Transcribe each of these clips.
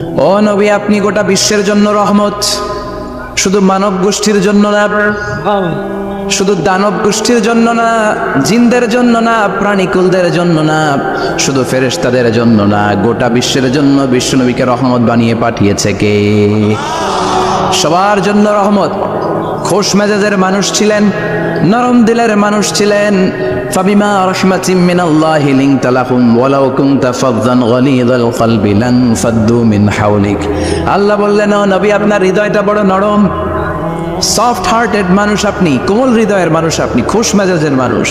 ও নবী, আপনি গোটা বিশ্বের জন্য রহমত, শুধু মানব গোষ্ঠীর জন্য না, শুধু দানব গোষ্ঠীর জন্য না, জিনদের জন্য না, প্রাণীকুলদের জন্য না, শুধু ফেরেশতাদের জন্য না, গোটা বিশ্বের জন্য বিশ্বনবীকে রহমত বানিয়ে পাঠিয়েছে কে? সবার জন্য রহমত। খোশ মেজাজের মানুষ ছিলেন, নরম দিলের মানুষ ছিলেন। ফাবিমা রাহমাতিম মিনাল্লাহি লিনতা লাহুম ওয়ালাউ কুনতা ফাযযান গালিযাল কলবি লানফাদ্দু মিন হাওলিক। আল্লাহ বললেন, ও নবী, আপনার হৃদয়টা বড় নরম, সফট হার্টেড মানুষ আপনি, কোমল হৃদয়ের মানুষ আপনি, খোশ মেজাজের মানুষ।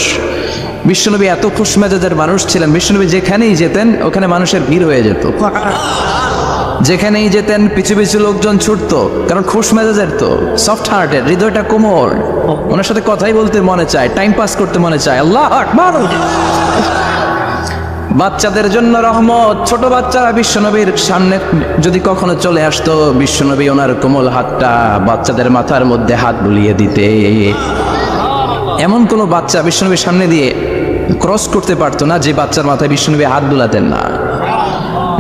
বিশ্বনবী এত খোশ মেজাজের মানুষ ছিলেন, বিশ্বনবী যেখানেই যেতেন ওখানে মানুষের ভিড় হয়ে যেত। যেখানেই যেতেন পিছু পিছু লোকজন ছুটতো, কারণ খোশ মেজাজের তো, সফট হার্টেড, হৃদয়টা কোমল, ওনার সাথে কথাই বলতে মনে চায়, টাইম পাস করতে মনে চায়। আল্লাহ আকবার। বাচ্চাদের জন্য রহমত। ছোট বাচ্চারা বিশ্বনবীর সামনে যদি কখনো চলে আসতো, বিশ্বনবী ওনার কোমল হাতটা বাচ্চাদের মাথার মধ্যে হাত বুলিয়ে দিতে। এমন কোনো বাচ্চা বিশ্বনবীর সামনে দিয়ে ক্রস করতে পারতো না যে বাচ্চার মাথায় বিশ্বনবী হাত বুলাতেন না।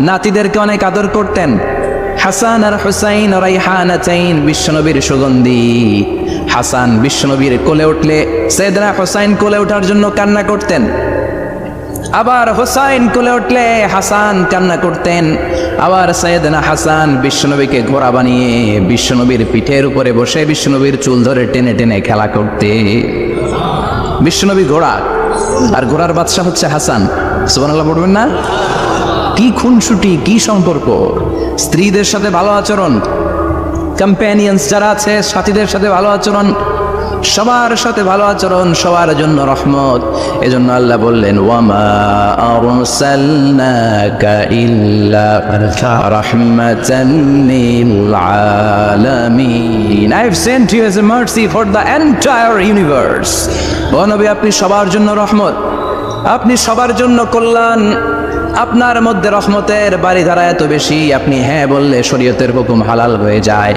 নাতিদেরকে অনেক আদর করতেন। হাসান আর হুসাইন রাইহানাতাইন, বিশ্বনবীর সুগন্ধি। হাসান বিশ্বনবীর কোলে উঠলে সাইয়েদনা হুসাইন কোলে ওঠার জন্য কান্না করতেন, আবার হুসাইন কোলে উঠলে হাসান কান্না করতেন। আবার সাইয়েদনা হাসান বিশ্বনবীকে ঘোড়া বানিয়ে বিশ্বনবীর পিঠের উপরে বসে বিশ্বনবীর চুল ধরে টেনে টেনে খেলা করতে। বিশ্বনবী ঘোড়া, আর ঘোড়ার বাদশা হচ্ছে হাসান। সুবহানাল্লাহ পড়বেন না? কি খুনসুটি, কি সম্পর্ক! স্ত্রীদের সাথে ভালো আচরণ, কম্প্যানিয়ন্স যারা আছে সাথীদের সাথে ভালো আচরণ, সবার সাথে ভালো আচরণ, সবার জন্য রহমত। এজন্য আল্লাহ বললেন, ওয়ামা আরসালনাকা ইল্লা রাহমাতান লিল আলামিন। I have sent you as a mercy for the entire universe. ও নবী, আপনি সবার জন্য রহমত, আপনি সবার জন্য কল্যাণ। আপনার মধ্যে রহমতের বাড়িধারা এত বেশি, আপনি হ্যাঁ বললে শরীয়তের হুকুম হালাল হয়ে যায়,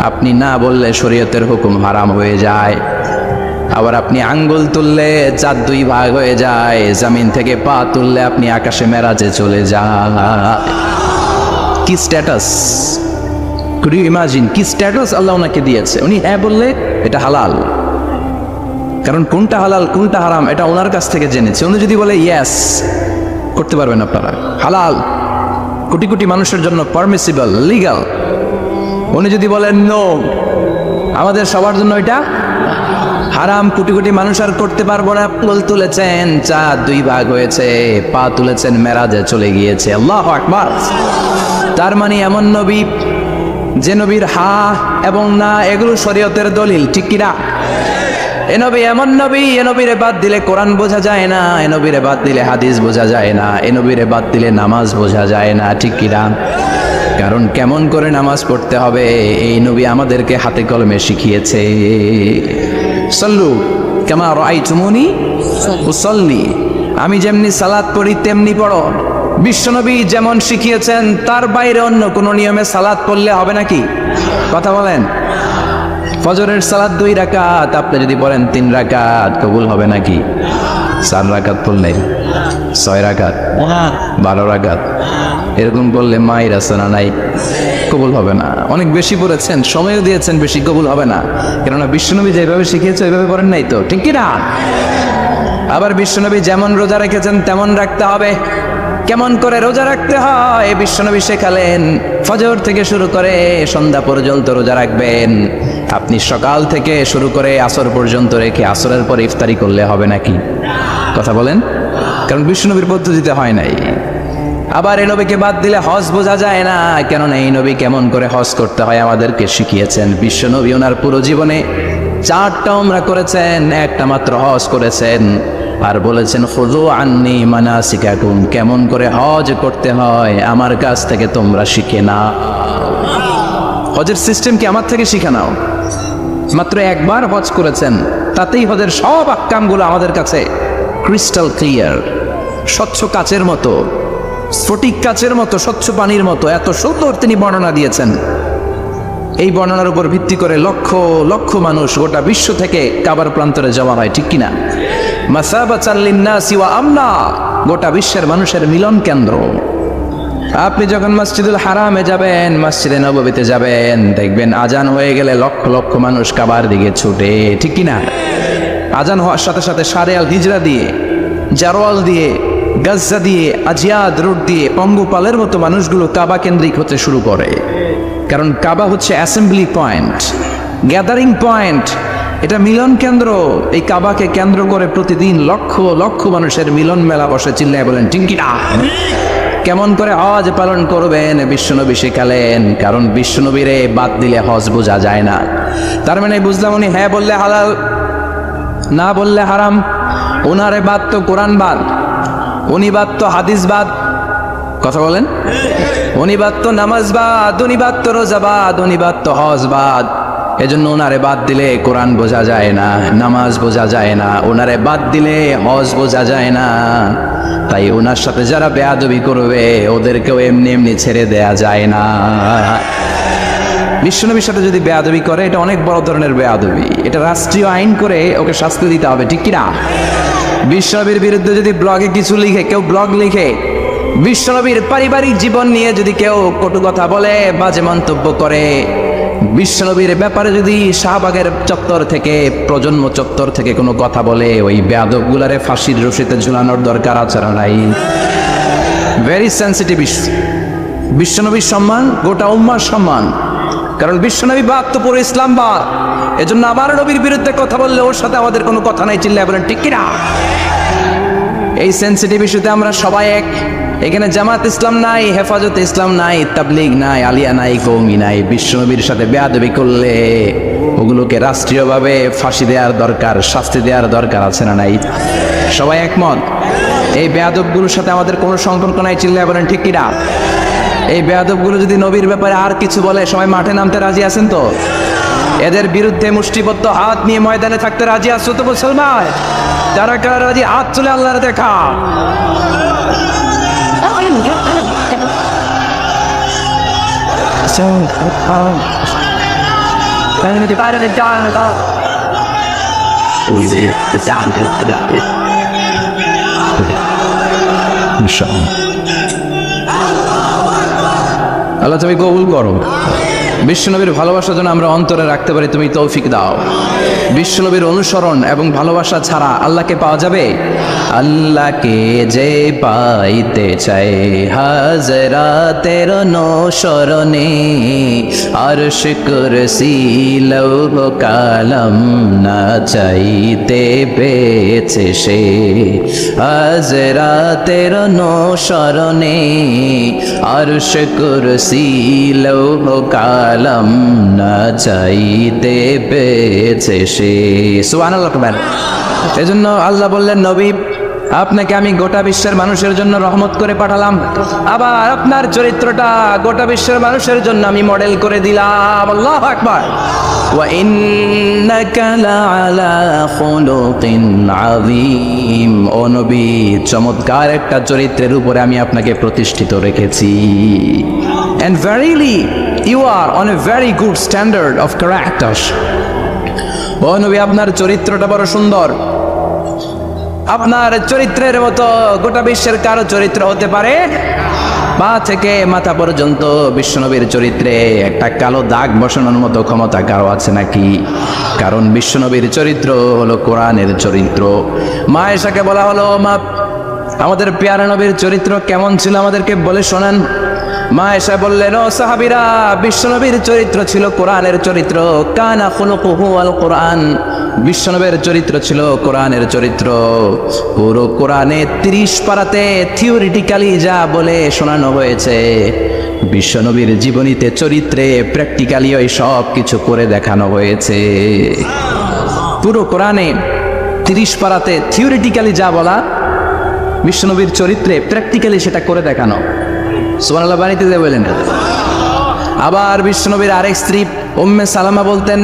আপনি না বললে শরীয়তের হুকুম হারাম হয়ে যায়। আবার আপনি আঙ্গুল তুললে চাঁদ দুই ভাগ হয়ে যায়, জমিন থেকে পা তুললে আপনি আকাশে মেরাজে চলে যান। কি স্ট্যাটাস! কুড ইউ ইমাজিন কি স্ট্যাটাস আল্লাহ ওনাকে দিয়েছে? উনি হ্যাঁ বললে এটা হালাল, কারণ কোনটা হালাল কোনটা হারাম এটা ওনার কাছ থেকে জেনেছে। উনি যদি বলে ইয়েস, করতে পারবেন আপনারা, হালাল, কোটি কোটি মানুষের জন্য পারমিসিবল, লিগ্যাল। উনি যদি বলেন নো, আমাদের সবার জন্য এটা হারাম, কোটি কোটি মানুষ আর করতে পারবো না। ফুল তুলেছেন, চাঁদ দুই ভাগ হয়েছে, পা তুলেছেন, মেরাজে চলে গিয়েছে। আল্লাহু আকবার। তার মানে এমন নবী যে নবীর হা এবং না এগুলো শরীয়তের দলিল, ঠিক কিনা? এ নবী এমন নবী, এ নবীরে বাদ দিলে কোরআন বোঝা যায় না, এ নবীরে বাদ দিলে হাদিস বোঝা যায় না, এ নবীরে বাদ দিলে নামাজ বোঝা যায় না, ঠিক কিনা? কারণ কেমন করে নামাজ পড়তে হবে এই নবী আমাদেরকে হাতে কলমে শিখিয়েছে। সল্লু কামা রাআইতুমুনি উসাল্লি, আমি যেমনি সালাত পড়ি তেমনি পড়ো। বিশ্বনবী যেমন শিখিয়েছেন তার বাইরে অন্য কোন নিয়মে সালাত পড়লে হবে নাকি? কথা বলেন। ফজরের সালাত 2 রাকাত, আপনি যদি পড়েন 3 রাকাত, কবুল হবে নাকি? 4 রাকাত পড়লে 6 রাকাত, 12 রাকাত এরকম করলে মায়ের আসনা নাই, কবুল হবে না। অনেক বেশি পড়েছেন, সময়ও দিয়েছেন বেশি, কবুল হবে না। কেননা বিশ্বনবী যেভাবে শিখিয়েছে ওইভাবে পড়েন নাই তো, ঠিক কিনা? আবার বিশ্বনবী যেমন রোজা রেখেছেন তেমন রাখতে হবে। কেমন করে রোজা রাখতে হয় বিশ্বনবী শেখালেন। ফজর থেকে শুরু করে সন্ধ্যা পর্যন্ত রোজা রাখবেন। আপনি সকাল থেকে শুরু করে আসর পর্যন্ত রেখে আসরের পর ইফতারি করলে হবে নাকি? কথা বলেন। কারণ বিশ্বনবীর পদ্ধতিতে হয় নাই। আবার এই নবীকে বাদ দিলে হজ বোঝা যায় না, কেননা এই নবী কেমন করে হজ করতে হয় আমাদেরকে শিখিয়েছেন। বিশ্বনবী ওনার পুরো জীবনে 4টা উমরা করেছেন, একটা মাত্র হজ করেছেন। আর বলেছেন খুযু আন্নী মানাসিকাকুম, কেমন করে হজ করতে হয় আমার কাছ থেকে তোমরা শিখে নাও। হজের সিস্টেম কি আমার থেকে শিখে নাও। মাত্র একবার হজ করেছেন, তাতেই হজের সব আহকামগুলো আমাদের কাছে ক্রিস্টাল ক্লিয়ার, স্বচ্ছ কাচের মতো, স্ফটিক কাচের মতো, স্বচ্ছ পানির মতো, এত সুন্দর তিনি বর্ণনা দিয়েছেন। এই বর্ণনার উপর ভিত্তি করে লক্ষ লক্ষ মানুষ গোটা বিশ্ব থেকে কাবার প্রান্তরে যাওয়া হয়, ঠিক কিনা? মাসাবাতাল লিন্নাসি ওয়া আমনা, গোটা বিশ্বের মানুষের মিলন কেন্দ্র। আপনি যখন মসজিদুল হারামে যাবেন, মসজিদে নববীতে যাবেন, দেখবেন আজান হয়ে গেলে লক্ষ লক্ষ মানুষ কাবার দিকে ছুটে, ঠিক কিনা? আজান হওয়ার সাথে সাথে সারে আল হিজরা দিয়ে, জারোয়াল দিয়ে, গাজ্জা দিয়ে, আজিয়াদ রোড দিয়ে পঙ্গপালের মতো মানুষগুলো কাবা কেন্দ্রিক হতে শুরু করে। কারণ কাবা হচ্ছে অ্যাসেম্বলি পয়েন্ট, গ্যাদারিং পয়েন্ট, এটা মিলন কেন্দ্র। এই কাবাকে কেন্দ্র করে প্রতিদিন লক্ষ লক্ষ মানুষের মিলন মেলা বসে। চিল্লায় বলেন ঠিক কিনা? কেমন করে হজ পালন করবেন? বিশ্বনবী শেখালেন। কারণ বিশ্বনবীরে বাদ দিলে হজ বোঝা যায় না। তার মানে বুঝলাম উনি হ্যাঁ বললে হালাল, না বললে হারাম। ওনারে বাদ তো কোরআন বাদ, উনি বাদ তো হাদিস বাদ। কথা বলেন? উনি বাদ তো নামাজ বাদ, উনি বাদ তো রোজা বাদ, উনি বাদ তো হজ বাদ। এজন্য ওনারে বাদ দিলে কোরআন বোঝা যায় না, নামাজ বোঝা যায় না, ওনারে বাদ দিলে হজ বোঝা যায় না। তাই ওনার সাথে যারা বেয়াদবি করবে ওদেরকেও এমনি এমনি ছেড়ে দেয়া যায় না। বিশ্বনবীর সাথে যদি বেয়াদবি করে এটা অনেক বড় ধরনের বেয়াদবি, এটা রাষ্ট্রীয় আইন করে ওকে শাস্তি দিতে হবে, ঠিক কিনা? বিশ্বনবীর বিরুদ্ধে যদি ব্লগে কিছু লিখে, কেউ ব্লগ লিখে, বিশ্বনবীর পারিবারিক জীবন নিয়ে যদি কেউ কটু কথা বলে, বাজে মন্তব্য করে, বিশ্বনবীর ব্যাপারে যদি শাহবাগের চত্বর থেকে, প্রজন্ম চত্বর থেকে কোনো কথা বলে, ওই বেয়াদবগুলারে ফাঁসির রশিতে ঝুলানোর দরকার আছে না নাই? Very sensitive issue. বিশ্বনবীর সম্মান গোটা উম্মার সম্মান। কারণ বিশ্বনবী বাদ তো পুরো ইসলাম বাদ। এজন্য আমার নবীর বিরুদ্ধে কথা বললে ওর সাথে আমাদের কোনো কথা নাই। চিল্লায় বলেন ঠিক কিনা? এই সেন্সিটিভ ইস্যুতে আমরা সবাই এক। এখানে জামাত ইসলাম নাই, হেফাজতে ইসলাম নাই, তাবলীগ নাই, আলিয়া নাই, কওমি নাই। বিশ্বনবীর সাথে বেয়াদবি করলে ওগুলোকে রাষ্ট্রীয়ভাবে ফাঁসি দেওয়ার দরকার, শাস্তি দেওয়ার দরকার আছে না নাই? সবাই একমত? এই বেয়াদবগুলোর সাথে আমাদের কোনো সম্পর্ক নাই। চিল্লায় বলেন ঠিক কিনা? এই বেয়াদবগুলো যদি নবীর ব্যাপারে আর কিছু বলে সবাই মাঠে নামতে রাজি আছেন তো? এদের বিরুদ্ধে মুষ্টিবদ্ধ হাত নিয়ে ময়দানে থাকতে রাজি আছো তো মুসলমান? যারা কারা রাজি হাত তুলে আল্লাহর দেখা। আল্লাহ তুমি কবুল করো। বিশ্বনবীর ভালোবাসা যেন আমরা অন্তরে রাখতে পারি, তুমি তৌফিক দাও। বিশ্বনবীর অনুসরণ এবং ভালোবাসা ছাড়া আল্লাহকে পাওয়া যাবে? আল্লাহকে যে পাইতে চাই হাজরাতের অনুসরণে, আরশ কুরসি লৌহ কালাম না চাইতে পেয়েছে সে। হাজরাতের অনুসরণে আরশ কুরসি লৌহ কালাম না চাইতে পেয়েছে সে। সুবহানাল্লাহ। এজন্য আল্লাহ বললেন, নবী আপনাকে আমি গোটা বিশ্বের মানুষের জন্য রহমত করে পাঠালাম, আবার আপনার চরিত্রটা গোটা বিশ্বের মানুষের জন্য আমি মডেল করে দিলাম। আল্লাহু আকবার। ওয়া ইন্নাকা লাআলা খুলুকিন আযীম। ও নবী, চমৎকার একটা চরিত্রের উপরে আমি আপনাকে প্রতিষ্ঠিত রেখেছি। And verily you are on a very good standard of character. ও নবী, আপনার চরিত্রটা বড় সুন্দর। আপনার চরিত্রের মতো গোটা বিশ্বের কারো চরিত্র হতে পারে? পা থেকে মাথা পর্যন্ত বিশ্বনবীর চরিত্রে একটা কালো দাগ বসানোর মতো ক্ষমতা কারো আছে নাকি? কারণ বিশ্বনবীর চরিত্র হলো কোরআনের চরিত্র। মা আয়েশাকে বলা হলো, মা আমাদের পেয়ারা নবীর চরিত্র কেমন ছিল আমাদেরকে বলে শোনান। মা আয়েশা বললেন, ও সাহাবীরা, বিশ্বনবীর চরিত্র ছিল কোরআনের চরিত্র। কানা খুলুকুহু আল কোরআন। বিশ্বনবীর চরিত্র ছিল কোরআনের চরিত্র। পুরো কোরআনে 30 পারাতে থিওরিটিক্যালি যা বলে শোনানো হয়েছে, বিশ্বনবীর জীবনীতে চরিত্রে প্র্যাকটিক্যালি ওই সব কিছু করে দেখানো হয়েছে। পুরো কোরআনে 30 পারাতে থিওরিটিক্যালি যা বলা, বিশ্বনবীর চরিত্রে প্র্যাকটিক্যালি সেটা করে দেখানো। সুবহানাল্লাহ বাণীতে যে বলেন। আবার বিশ্বনবীর আরেক স্ত্রী উম্মে সালামা বলতেন,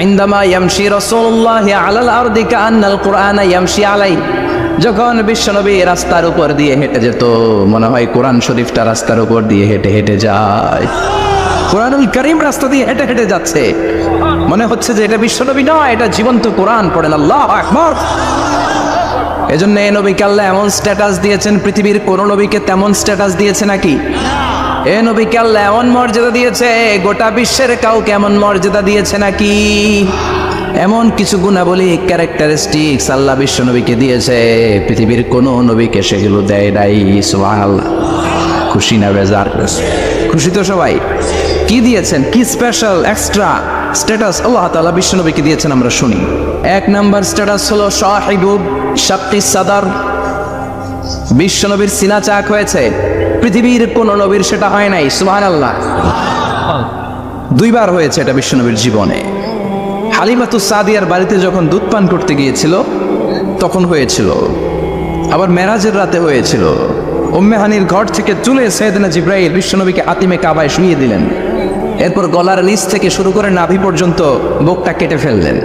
ইনদামা ইয়ামশি রাসূলুল্লাহি আলাল আরদি কাআন্নাল কুরআনা ইয়ামশি আলাই। যখন বিশ্বনবী রাস্তার উপর দিয়ে হেঁটে যেত, মনে হয় কোরআন শরীফটা রাস্তার উপর দিয়ে হেঁটে হেঁটে যায়। কোরআনুল কারীম রাস্তা দিয়ে হেঁটে হেঁটে যাচ্ছে, মনে হচ্ছে যে এটা বিশ্বনবী নয়, এটা জীবন্ত কোরআন। পড়েন আল্লাহু আকবার। এজন্য এই নবীকে আল্লাহ এমন স্ট্যাটাস দিয়েছেন, পৃথিবীর কোন নবীকে তেমন স্ট্যাটাস দিয়েছে নাকি? এই নবীকে আল্লাহ এমন মর্যাদা দিয়েছে, গোটা বিশ্বের কাউকে এমন মর্যাদা দিয়েছে নাকি? এমন কিছু গুণাবলী, ক্যারেক্টারিস্টিক্স আল্লাহ বিশ্ব নবীকে দিয়েছে, পৃথিবীর কোন নবীকে সেগুলো দেয় নাই। সুবহানাল্লাহ। খুশি না বেজার? খুশি তো সবাই? কি দিয়েছেন, কি স্পেশাল এক্সট্রা স্ট্যাটাস আল্লাহ তাআলা বিশ্ব নবীকে দিয়েছেন আমরা শুনি। এক নাম্বার স্ট্যাটাস হলো সাহিবু শাক্কিস সাদর। বিশ্ব নবীর সিনা চাক হয়েছে, পৃথিবীর কোন নবীর সেটা হয় নাই। সুবহানাল্লাহ। দুইবার হয়েছে এটা বিশ্ব নবীর জীবনে। হালিমাতুস সাদিয়ার বাড়িতে যখন দুধ পান করতে গিয়েছিল তখন হয়েছিল, আবার মেরাজের রাতে হয়েছিল। উম্মে হানির ঘর থেকে চলে সাইয়েদনা জিবরাইল বিশ্বনবীকে আতিমে কাবায় শুইয়ে দিলেন। এরপর গলার নিচ থেকে শুরু করে নাভি পর্যন্ত বুকটা কেটে ফেললেন,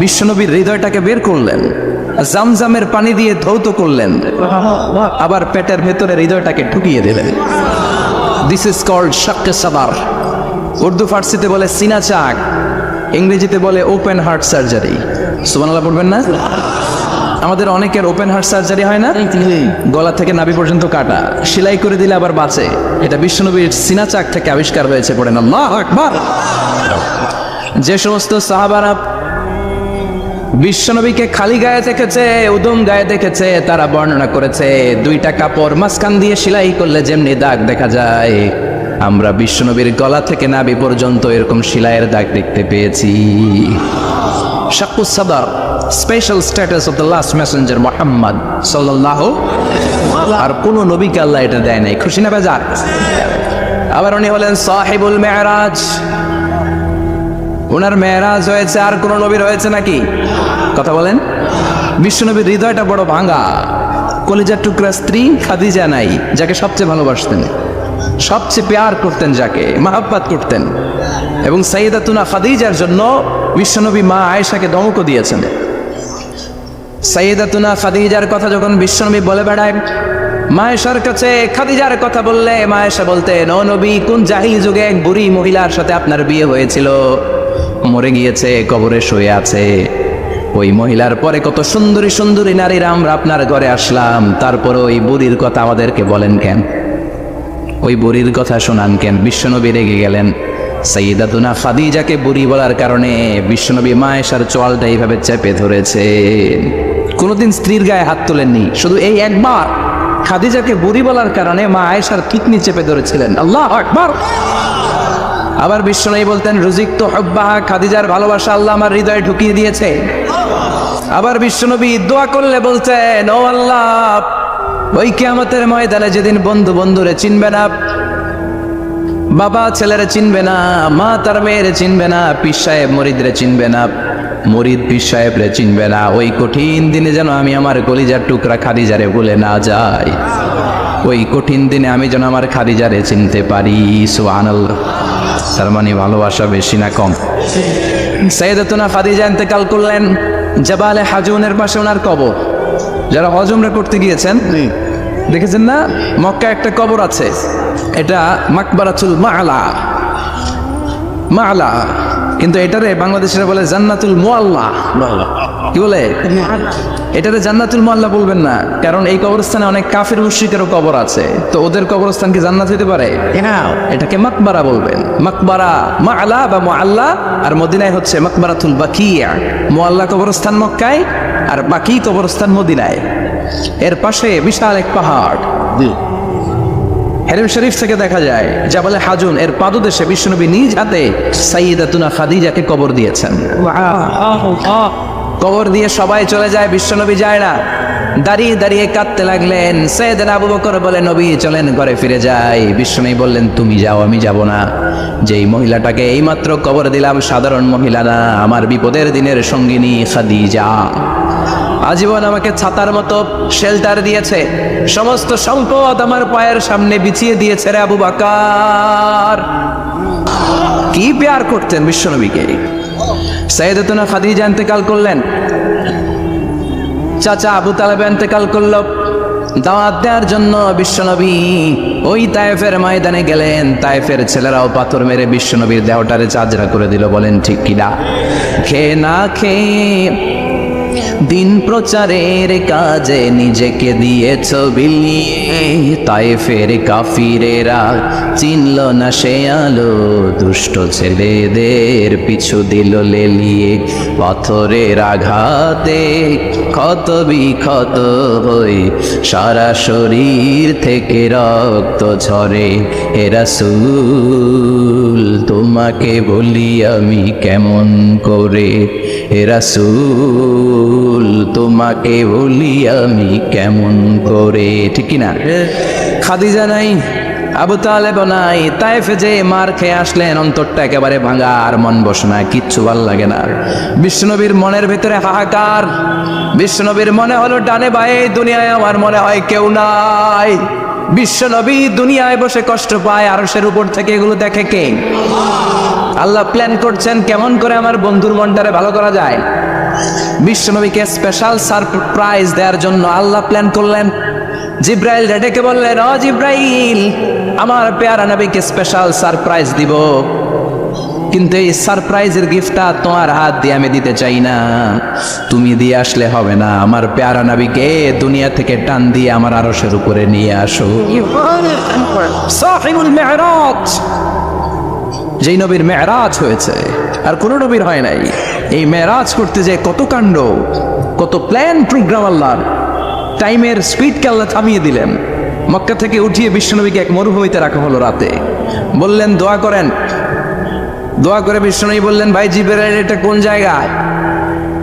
বিশ্বনবীর হৃদয়টাকে বের করলেন, জামজামের পানি দিয়ে ধৌত করলেন, আবার পেটের ভেতরে হৃদয়টাকে ঢুকিয়ে দিলেন। দিস ইজ কল্ড শাক্কে সাদার। উর্দু ফার্সিতে বলে সিনা চাক, ইংরেজিতে বলে ওপেন হার্ট সার্জারি। সুবহানাল্লাহ পড়বেন না? আমাদের অনেকের ওপেন হার্ট সার্জারি হয় না, গলা থেকে নাভি পর্যন্ত কাটা, সেলাই করে দিলে আবার বাঁচে। এটা বিশ্বনবীর সিনা চাক থেকে আবিষ্কার হয়েছে। পড়েন আল্লাহু আকবার। যে সমস্ত সাহাবারা বিশ্বনবীকে খালি গায়ে দেখেছে, উদম গায়ে দেখেছে, তারা বর্ণনা করেছে দুইটা কাপড় মাঝখান দিয়ে সেলাই করলে যেমনি দাগ দেখা যায়, আমরা বিশ্বনবীর গলা থেকে নাভি পর্যন্ত এরকম সেলাইয়ের দাগ দেখতে পেয়েছি। শাক্কুস সাদর, special status of the last Messenger Muhammad সাল্লাল্লাহু। আর কোন নবীকে আল্লাহ এটা দেয় নাই। খুশি না বেজার? আবার উনি হলেন সাহিবুল মেরাজ। ওনার মেরাজ হয়েছে, আর কোন নবীর হয়েছে নাকি? কথা বলেন। বিশ্বনবীর হৃদয়টা বড় ভাঙা, কলিজার টুকরা স্ত্রী খাদিজা নাই, যাকে সবচেয়ে ভালোবাসতেন, সবচেয়ে প্যার করতেন, যাকে মাহাব্বত করতেন। এবং সাইয়েদাতুনা খাদিজার জন্য বিশ্বনবী মা আয়েশাকে ধমকও দিয়েছেন। সাইয়েদাতুনা খাদিজার কথা যখন বিশ্বনবী বলে বেড়ায় মা আয়েশার কাছে, খাদিজার কথা বললে মা আয়েশা বলতেন, ও নবী, কোন জাহিলি যুগে এক বুড়ি মহিলার সাথে আপনার বিয়ে হয়েছিল, মরে গিয়েছে, কবরে শুয়ে আছে। ওই মহিলার পরে কত সুন্দরী সুন্দরী নারীরা আমরা আপনার ঘরে আসলাম, তারপরে ওই বুড়ির কথা আমাদেরকে বলেন কেন? ওই বুড়ির কথা শোনান কেন? বিশ্বনবী রেগে গেলেন। সাইয়েদাতুনা খাদিজাকে বুড়ি বলার কারণে বিশ্বনবী মা আয়েশার চোয়ালটা এইভাবে চেপে ধরেছে। কোনোদিন স্ত্রীর গায়ে হাত তোলেননি, শুধু এই একবার খাদিজাকে বুড়ি বলার কারণে মা আয়েশার কিডনি চেপে ধরেছিলেন। আল্লাহু আকবার। আবার বিশ্বনবী বলতেন, রুজিকতু হুব্বাহা, খাদিজার ভালোবাসা আল্লাহ আমার হৃদয়ে ঢুকিয়ে দিয়েছে। আবার বিশ্বনবী দোয়া করলে বলতেন, ও আল্লাহ, ওই কিয়ামতের ময়দানে যেদিন বন্ধু বন্ধুরে চিনবে না, বাবা ছেলেরে চিনবে না, মা তার মেয়েরে চিনবে না, পীর সাহেব মরিদরে চিনবে না, মরিদ পীর সাহেবরে চিনবে না, ওই কঠিন দিনে যেন আমি আমার কলিজার টুকরা খাদিজারে ভুলে না যাই। ওই কঠিন দিনে আমি যেন আমার খাদিজারে চিনতে পারি। সুবহানাল্লাহ। তার মানে ভালোবাসা বেশি না কম? সাইয়েদাতুনা খাদিজা ইন্তেকাল করলেন, জাবালে হাজুনের পাশে ওনার কবর। যারা হজ উমরা করতে গিয়েছেন দেখেছেন না, মক্কা একটা কবর আছে, এটা মাকবারাতুল মাআলা। মাআলা, কিন্তু এটারে বাংলাদেশিরা বলে জান্নাতুল মুআল্লা। কি বলে? এটারে জান্নাতুল মুআল্লা বলবেন না, কারণ এই কবরস্থানে অনেক কাফির মুশরিকেরও কবর আছে, তো ওদের কবরস্থান কি জান্নাত হতে পারে? এটাকে মাকবারা বলবেন। মাকবারা মাআলা বা মুআল্লা, আর মদিনায় হচ্ছে মাকবারাতুল বাকিয়া। মুআল্লা কবরস্থান মক্কায়, আর বাকি কবরস্থান মদিনায়। এর পাশে বিশাল এক পাহাড়, হেরেম শরীফ থেকে দেখা যায়, জাবালে হাজুন এর পাদদেশে বিশ্বনবী নিজ হাতে সাইয়েদাতুনা খাদিজাকে কবর দিয়েছেন। কবর দিয়ে সবাই চলে যায়, বিশ্বনবী যায় না। দাঁড়িয়ে দাঁড়িয়ে কাঁদতে লাগলেন। সাইয়েদনা আবু বকর বলে, নবী চলেন ঘরে ফিরে যাই। বিশ্বনবী বললেন, তুমি যাও, আমি যাব না। যেই মহিলাটাকে এইমাত্র কবর দিলাম সাধারণ মহিলা না, আমার বিপদের দিনের সঙ্গিনী খাদিজা। আজীবন আমাকে ছাতার মতো শেল্টার দিয়েছে, সমস্ত সম্পদ আমার পায়ের সামনে বিছিয়ে দিয়েছে রে আবু বকর। কি প্যার করতেন বিশ্বনবীকে। সাইয়েদাতুনা খাদিজা ইন্তেকাল করলেন, চাচা আবু তালেব ইন্তেকাল করল। দাওয়াত দেওয়ার জন্য বিশ্বনবী ওই তায়েফের ময়দানে গেলেন। তায়েফের ছেলেরাও পাথর মেরে বিশ্বনবীর দেহটারে চাজরা করে দিল। বলেন ঠিক কিনা? খেয়ে না খেয়ে দিন প্রচারের কাজে নিজেকে দিয়েছ বিলিয়ে, তায়েফের কাফিরেরা চিনল না সে আলো, দুষ্ট ছেলেদের পিছু দিল লেলিয়ে, পাথরের আঘাতে ক্ষত বিক্ষত হয়ে সারা শরীর থেকে রক্ত ঝরে। হে রাসূল তোমাকে বলি আমি কেমন করে, হে রাসূল তোমাকে বলি আমি কেমন করে। ঠিক কিনা? খাদিজা নাই, আবু তালেব নাই, তায়েফে যে মার খেয়ে আসলেন, অন্তরটা একেবারে ভাঙা, আর মন বসে না, কিচ্ছু ভাল লাগে না। বিশ্বনবীর মনের ভিতরে হাহাকার। বিশ্বনবীর মনে হলো ডানে বায়ে দুনিয়ায় আমার মনে হয় কেউ নাই। বিশ্বনবী দুনিয়ায় বসে কষ্ট পায়, আরশের উপর থেকে এগুলো দেখে কে? আল্লাহ প্ল্যান করছেন কেমন করে আমার বন্ধুর মনটারে ভালো করা যায়। বিশ্বনবীকে স্পেশাল সারপ্রাইজ দেওয়ার জন্য আল্লাহ প্ল্যান করলেন। জিব্রাইল ডেকে বললেন, ও জিব্রাইল, আমার পেয়ারা নবীকে স্পেশাল সারপ্রাইজ দিব, কিন্তু এই সারপ্রাইজের গিফটটা তোমার হাত দিয়ে আমি দিতে চাই না, তুমি দিয়ে আসলে হবে না। আমার পেয়ারা নবীকে দুনিয়া থেকে টান দিয়ে আমার আরশের উপরে নিয়ে আসো। সাহিবুল মেরাজ, যেই নবীর মেরাজ হয়েছে আর কোন নবীর হয় নাই। এই মেরাজ করতে যে কত কাণ্ড, কত প্ল্যান প্রোগ্রাম আল্লাহর। টাইমের স্পিডকে আল্লাহ থামিয়ে দিলেন। মক্কা থেকে উঠিয়ে বিশ্বনবীকে এক মরুভূমিতে রাখা হলো রাতে। বললেন দোয়া করেন। দোয়া করে বিশ্বনবী বললেন, ভাই জিবরাইল এটা কোন জায়গায়,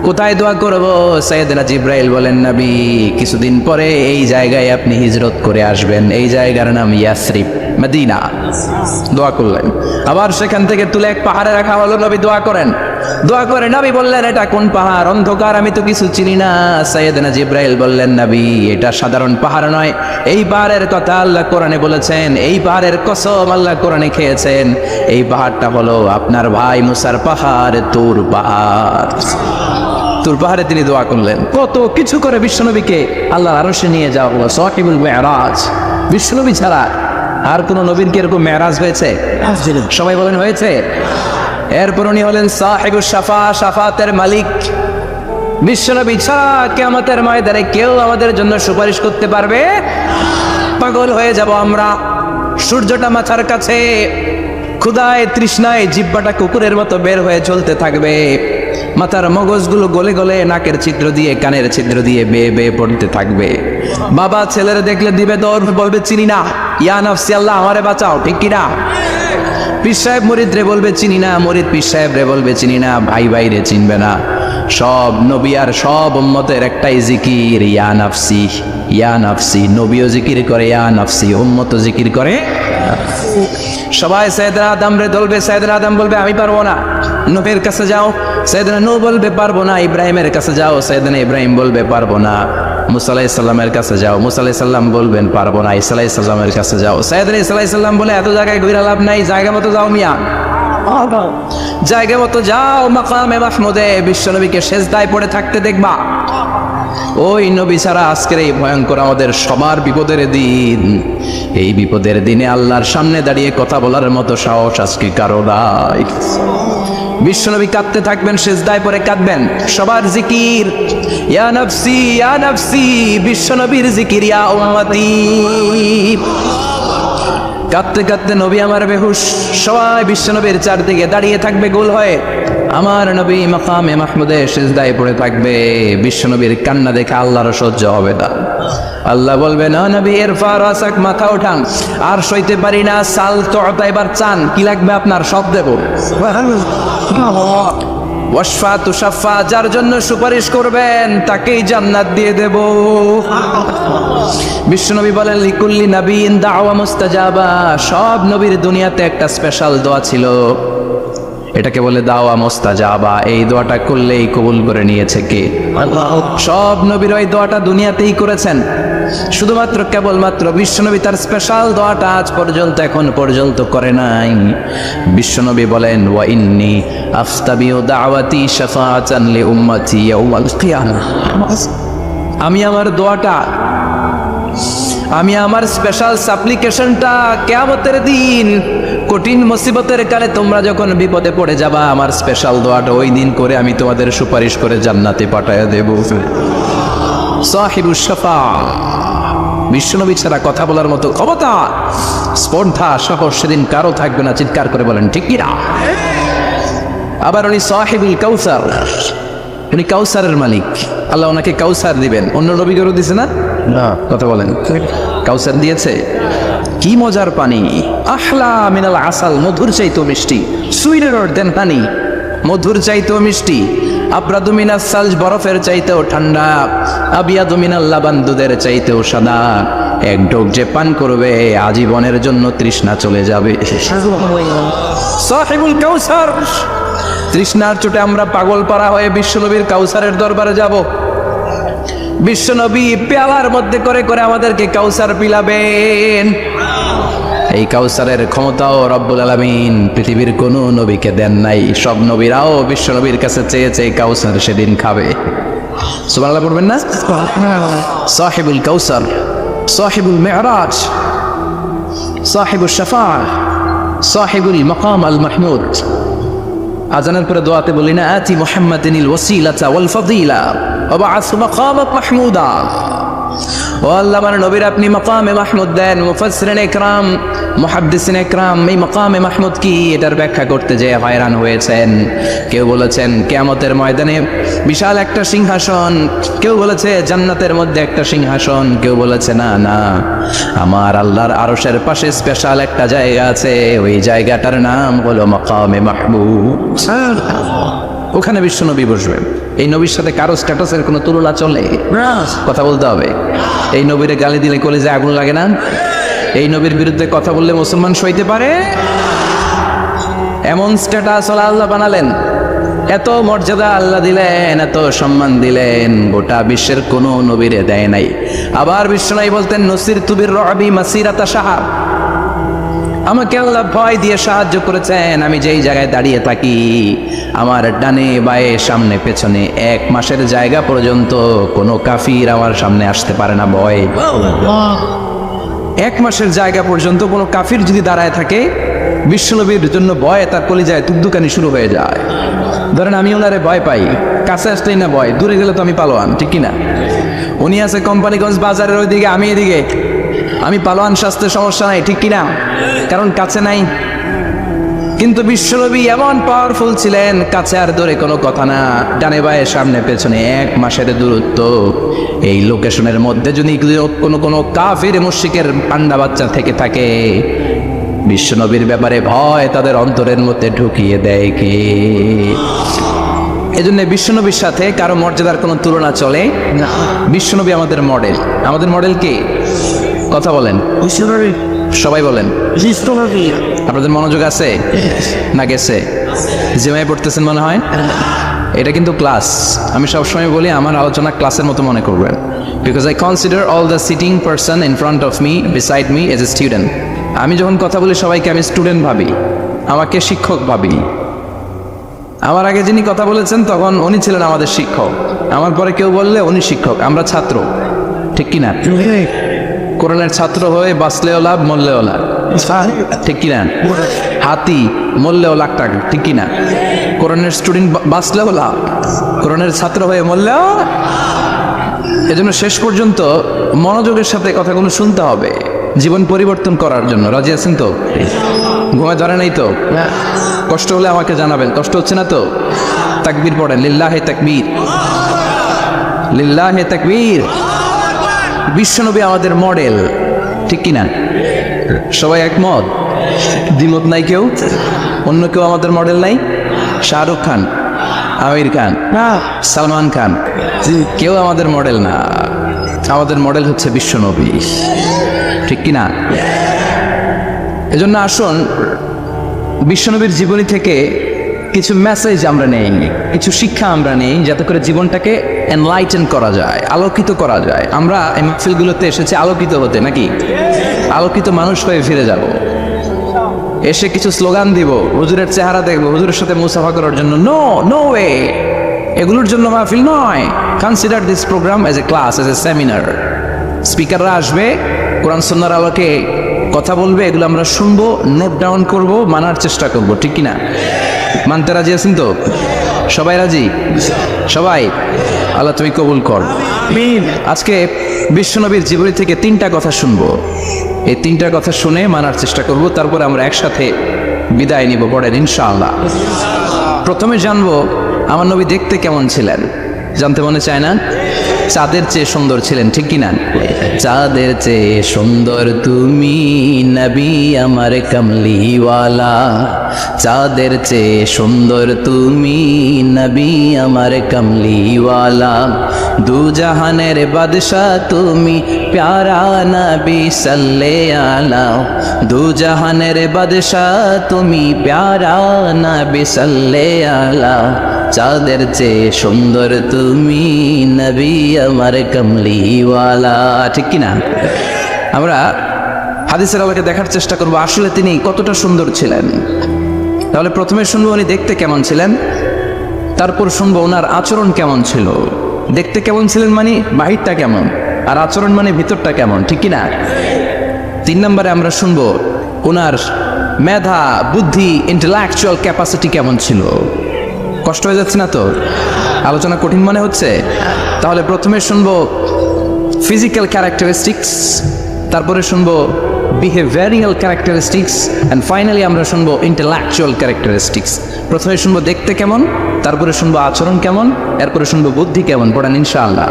কোথায় দোয়া করব? সাইয়েদনা জিব্রাইল বলেন, নবী কিছুদিন পরে এই জায়গায় আপনি হিজরত করে আসবেন, এই জায়গার নাম ইয়াসরিব, মদিনা। দোয়া করলেন। আবার সেখান থেকে তুলে এক পাহাড়ে রাখা হলো, নবী দোয়া করেন। দোয়া করে নবী বললেন, এটা কোন পাহাড়? অন্ধকার, আমি তো কিছু চিনি না। সাইয়েদনা জিব্রাইল বললেন, নবী এটা সাধারণ পাহাড় নয়, এই পাহাড়ের কথা আল্লাহ কোরআনে বলেছেন, এই পাহাড়ের কসম আল্লাহ কোরআনে খেয়েছেন। এই পাহাড়টা হলো আপনার ভাই মুসার পাহাড়, তুর পাহাড়। তুর পাহাড়ে তিনি দোয়া করলেন। কত কিছু করে বিশ্বনবীকে আল্লাহর আরশে নিয়ে যাওয়া হলো। সাহিবুল মেরাজ। বিশ্বনবী ছাড়া আর কোন নবীর কি এরকম মেরাজ হয়েছে? সবাই বলেন হয়েছে। এরপর উনি হলেন সাহিবুল শাফা, শাফাতের মালিক। বিশ্বনবী ছাড়া কিয়ামতের ময়দানে কেউ আমাদের জন্য সুপারিশ করতে পারবে? পাগল হয়ে যাব আমরা। সূর্যটা মাথার কাছে, ক্ষুধায় তৃষ্ণায় জিহ্বাটা কুকুরের মতো বের হয়ে চলতে থাকবে। মাথার মগজগুলো গলে গলে নাকের ছিদ্র দিয়ে কানের ছিদ্র দিয়ে বেয়ে বেয়ে পড়তে থাকবে। বাবা ছেলেরা দেখলে দিবে দৌড়, বলবে চিনি না, ইয়া নাফসি আল্লাহ আমারে বাঁচাও, ঠিক কিনা? পীর সাহেব মুরিদ রে বলবে চিনি না, মুরিদ পীর সাহেব রে বলবে চিনি না, ভাই ভাই রে চিনবে না। সব নবী আর সব উম্মতের একটাই জিকির, ইয়া নাফসি, ইয়া নাফসি। নবীও জিকির করে ইয়া নাফসি, উম্মতও জিকির করে। সবাই সাইয়েদনা আদম রে বলবে, সাইয়েদনা আদম বলবে আমি পারবো না। নূহের কাছে যাও, সাইয়েদনা নূহ বলবে পারবো না। ইব্রাহিমের কাছে যাও, সাইয়েদনা ইব্রাহিম বলবে পারবো না। মুসা আলাইহিস সালামের কাছে যাও, মুসা আলাইহিস সালাম বলবেন পারবো না। ঈসা আলাইহিস সালামের কাছে যাও, সাইয়েদনা ঈসা আলাইহিস সালাম বলে এত জায়গায় ঘুরে লাভ নাই, জায়গা মতো যাও মিয়া, জায়গা মতো যাও। মাকামে মাহমুদে বিশ্বনবীকে সেজদায় পড়ে থাকতে দেখবা। ওই নবী ছাড়া আজকের এই ভয়ঙ্কর আমাদের সবার বিপদের দিন। এই বিপদের দিনে আল্লাহর সামনে দাঁড়িয়ে কথা বলার মতো সাহস আজকে কারো নাই। বিশ্বনবী কাঁদতে থাকবেন, সেজদায় পড়ে কাঁদবেন। সবার জিকির ইয়া নাফসি, ইয়া নাফসি। বিশ্বনবীর জিকির ইয়া উম্মতি। কাঁদতে কাঁদতে নবী আমার বেহুশ। সবাই বিশ্বনবীর চারদিকে দাঁড়িয়ে থাকবে গোল হয়ে। আমার নবী মাকামে মাহমুদে সিজদায় পড়ে থাকবে। বিশ্বনবীর কান্না দেখে আল্লাহর সহ্য হবে না। আল্লাহ বলবে, না নবী ইরফা রাসাক, মাথা উঠান, আর সইতে পারি না। সাল তো এবার চান, কি লাগবে আপনার সব দেব। ওয়াশফা তুশাফা, যার জন্য সুপারিশ করবেন তাকেই জান্নাত দিয়ে দেব। বিশ্বনবী বলেন, লিকুল্লি নাবিয়িন দাওয়া মুস্তাজাবা। সব নবীর দুনিয়াতে একটা স্পেশাল দোয়া ছিল, এটাকে বলে দাওয়া মুস্তাজাবা। এই দোয়াটা করলেই কবুল করে নিয়েছে কে? সব নবীর ওই দোয়াটা দুনিয়াতেই করেছেন। শুধুমাত্র কেবলমাত্র বিশ্বনবী তার স্পেশাল দোয়াটা আজ পর্যন্ত এখন পর্যন্ত করে নাই। বিশ্বনবী বলেন, ওয়া ইন্নী আফতাবিউ দাওয়াতি শাফাআতান লি উম্মতি ইয়াউমাল কিয়ামাহ। আমি আমার দোয়াটা আমি আমার স্পেশাল সাপ্লিকেশনটা কিয়ামতের দিন কঠিন মুসিবতের কালে তোমরা যখন বিপদে পড়ে যাবা, আমার স্পেশাল দোয়াটা ওই দিন করে আমি তোমাদের সুপারিশ করে জান্নাতে পাঠায়া দেব। সাহিবুশ শাফাআহ, বিশ্বনবী ছাড়া কথা বলার মতো ক্ষমতা, স্পর্ধা, সাহস সেদিন কারো থাকবে না। চিৎকার করে বলেন ঠিক কি না? আবার উনি সাহিবুল কাউসার, উনি কাউসারের মালিক। আল্লাহ ওনাকে কাউসার দিবেন। অন্য নবীদেরও দিছে না? কথা বলেন, কাউসার দিয়েছে। কি মজার পানি, আহলা মিনাল আসাল, মধুর চাইতো মিষ্টি, সুইটার দেন হানি, মধুর চাইতো মিষ্টি, আবরাদু মিনাস সালজ, বরফের চাইতেও ঠান্ডা, আবিয়াদু মিনাল লাবান, দুধের চাইতেও সাদা। এক ঢোক যে পান করবে আজীবনের জন্য তৃষ্ণা চলে যাবে। সাহিবুল কাউসার, তৃষ্ণার চোটে আমরা পাগল পারা হয়ে বিশ্বনবীর কাউসারের দরবারে যাব। বিশ্বনবী পেয়ালার মধ্যে করে করে আমাদেরকে কাউসার পিলাবেন। এই কাউসারের ক্ষমতাও রব্বুল আলামিন পৃথিবীর কোন নবীকে দেন নাই। সব নবীরাও বিশ্বনবীর কাছে চেয়েছে এই কাউসার সেদিন খাবে। সুবহানাল্লাহ পড়বেন না? সাহিবুল কাউসার, সাহিবুল মিরাজ, সাহিবুশ শাফাআহ, সাহিবুল মাকাম আল মাহমুদ। আজানের পরে দোয়াতে বলি না, আতি মুহাম্মাদিনিল ওয়াসিলাতা ওয়াল ফাদিলা ওয়া বা'আসু মাকামাক মাহমুদা। ও আল্লাহ, আমার নবীর আপনি মাকামে মাহমুদ দেন। মুফাসসিরিন ইকরাম, মুহাদ্দিসিন ইকরাম এই মাকামে মাহমুদ কি এটার ব্যাখ্যা করতে যেয়ে হয়রান হয়েছেন। কেউ বলেছেন কিয়ামতের ময়দানে বিশাল একটা সিংহাসন, কেউ বলেছে জান্নাতের মধ্যে একটা সিংহাসন, কেউ বলেছে না না, আমার আল্লাহর আরশের পাশে স্পেশাল একটা জায়গা আছে, ওই জায়গাটার নাম হলো মাকামে মাহমুদ। ওখানে বিশ্বনবী বসবেন। এই নবীর সাথে কারো স্ট্যাটাসের কোনো তুলনা চলে? কথা বলতে হবে। এই নবীরে গালি দিলে কলিজায় আগুন লাগে না? এই নবীর বিরুদ্ধে কথা বললে মুসলমান সইতে পারে? এমন স্ট্যাটাস আল্লাহ বানালেন, এত মর্যাদা আল্লাহ দিলেন, এত সম্মান দিলেন, গোটা বিশ্বের কোনো নবীরে দেয় নাই। আবার বিশ্বনবী বলতেন, নসির তুবির রবি মাসিরাতা সাহাব, আমাকে আল্লাহ ভয় দিয়ে সাহায্য করেছেন। আমি যেই জায়গায় দাঁড়িয়ে থাকি, আমার ডানে বায়ে সামনে পেছনে 1 মাসের জায়গা পর্যন্ত কোনো কাফির আমার সামনে আসতে পারে না ভয়। 1 মাসের জায়গা পর্যন্ত কোনো কাফির যদি দাঁড়ায় থাকে, বিশ্বনবীর জন্য ভয় তার কলিজায় তুকদুকানি শুরু হয়ে যায়। ধরেন আমি ওনারে ভয় পাই, কাছে আসলেই না ভয়, দূরে গেলে তো আমি পালোয়ান, ঠিক কিনা? উনি আছে কোম্পানিগঞ্জ বাজারের ওইদিকে, আমি এদিকে, আমি পালোয়ান, স্বাস্থ্যে সমস্যা নাই, ঠিক কিনা? কারণ কাছে নাই। কিন্তু বিশ্বনবী এমন পাওয়ারফুল ছিলেন, কাছে আর দূরে কোনো কথা না, ডানে বায়ে সামনে পেছনে 1 মাসের দূরত্ব। এই লোকেশনের মধ্যে যদি কোনো কাফির মুশরিকের পান্ডা বাচ্চা থেকে থাকে, বিশ্বনবীর ব্যাপারে ভয় তাদের অন্তরের মধ্যে ঢুকিয়ে দেয় কে? এজন্য বিশ্বনবীর সাথে কারো মর্যাদার কোনো তুলনা চলে না। বিশ্বনবী আমাদের মডেল। আমাদের মডেল কে? কথা বলেন, সবাই বলেন। আপনাদের মনোযোগ আছে না গেছে? জিমায় পড়তেছেন মনে হয়। এটা কিন্তু ক্লাস। আমি সবসময় বলি আমার আলোচনা ক্লাসের মতো মনে করবেন, because I consider all the sitting person in front of me, beside me as a student. আমি যখন কথা বলি সবাইকে আমি স্টুডেন্ট ভাবি, আমাকে শিক্ষক ভাবি। আমার আগে যিনি কথা বলেছেন তখন উনি ছিলেন আমাদের শিক্ষক, আমার পরে কেউ বললে উনি শিক্ষক, আমরা ছাত্র, ঠিক কিনা? কোরআনের ছাত্র হয়ে বাঁচলেও লাভ, মরলেও লাভ, ঠিক কিনা? হাতি মরলেও লাখ টাকা, ঠিক কিনা? কোরআনের স্টুডেন্ট বাঁচলেও লাভ, কোরআনের ছাত্র হয়ে মরলেও। এজন্য শেষ পর্যন্ত মনোযোগের সাথে কথাগুলো শুনতে হবে জীবন পরিবর্তন করার জন্য। রাজি আছেন তো? ঘুমে ধরে নাই তো? কষ্ট হলে আমাকে জানাবেন। কষ্ট হচ্ছে না তো? তাকবীর পড়েন, লিল্লাহে তাকবীর, লিল্লাহে তাকবীর। বিশ্বনবী আমাদের মডেল, ঠিক কিনা? সবাই একমত? দ্বিমত নাই কেউ? অন্য কেউ আমাদের মডেল নাই? শাহরুখ খান, আমির খান, সালমান খান, কেউ আমাদের মডেল না। আমাদের মডেল হচ্ছে বিশ্বনবী, ঠিক কিনা? এজন্য আসুন বিশ্বনবীর জীবনী থেকে কিছু মেসেজ আমরা নেই, কিছু শিক্ষা আমরা নেই, যাতে করে জীবনটাকে এনলাইটেন করা যায়, আলোকিত করা যায়। আমরা এই মাহফিলগুলোতে এসেছি আলোকিত হতে, নাকি? আলোকিত মানুষ হয়ে ফিরে যাব। এসে কিছু স্লোগান দিব, হুজুরের চেহারা দেখবো, হুজুরের সাথে মুসাফা করার জন্য? No, no way. এগুলোর জন্য মাহফিল নয়। Consider this programme as a class, as a seminar. স্পিকাররা আসবে, কোরআন সুন্নাহর আলোকে কথা বলবে, এগুলো আমরা শুনবো, নোট ডাউন করব, মানার চেষ্টা করব, ঠিক কিনা? মানতে রাজি আছেন তো? সবাই রাজি? সবাই? আল্লাহ তুমি কবুল কর। আজকে বিশ্বনবীর জীবনী থেকে 3টা কথা শুনবো। এই 3টা কথা শুনে মানার চেষ্টা করব, তারপরে আমরা একসাথে বিদায় নিব পড়েন ইনশাআল্লাহ। প্রথমে জানবো আমার নবী দেখতে কেমন ছিলেন। জানতে মনে চায় না? চাঁদের চেয়ে সুন্দর ছিলেন, ঠিক কিনা? চাঁদের চেয়ে সুন্দর তুমি নবী আমার কামলিওয়ালা, চাঁদের চেয়ে সুন্দর তুমি নবী আমার কামলিওয়ালা, দু জাহানের বাদশাহ তুমি প্যারা নবী সাল্লে আলা, দু জাহানের বাদশাহ তুমি প্যারা নবী সাল্লে আলা, চাঁদের চেয়ে সুন্দর তুমি নবী আমার কামলিওয়ালা, ঠিক কিনা? আমরা হাদিসের আলোকে দেখার চেষ্টা করবো আসলে তিনি কতটা সুন্দর ছিলেন। তাহলে প্রথমে শুনবো উনি দেখতে কেমন ছিলেন, তারপর শুনবো ওনার আচরণ কেমন ছিল। দেখতে কেমন ছিলেন মানে বাহিরটা কেমন, আর আচরণ মানে ভিতরটা কেমন, ঠিক কিনা? 3 নম্বরে আমরা শুনবো ওনার মেধা, বুদ্ধি, ইন্টেলেকচুয়াল ক্যাপাসিটি কেমন ছিল। কষ্ট হয়ে যাচ্ছে না তো? আলোচনা কঠিন মনে হচ্ছে? তাহলে প্রথমে শুনবো ফিজিক্যাল ক্যারেক্টারিস্টিক্স, তারপরে শুনবো বিহেভিয়ারাল ক্যারেক্টারিস্টিক্স, অ্যান্ড ফাইনালি আমরা শুনবো ইন্টেলেকচুয়াল ক্যারেক্টারিস্টিক্স। প্রথমে শুনবো দেখতে কেমন, তারপরে শুনবো আচরণ কেমন, এরপরে শুনবো বুদ্ধি কেমন। পড়েন ইনশাআল্লাহ।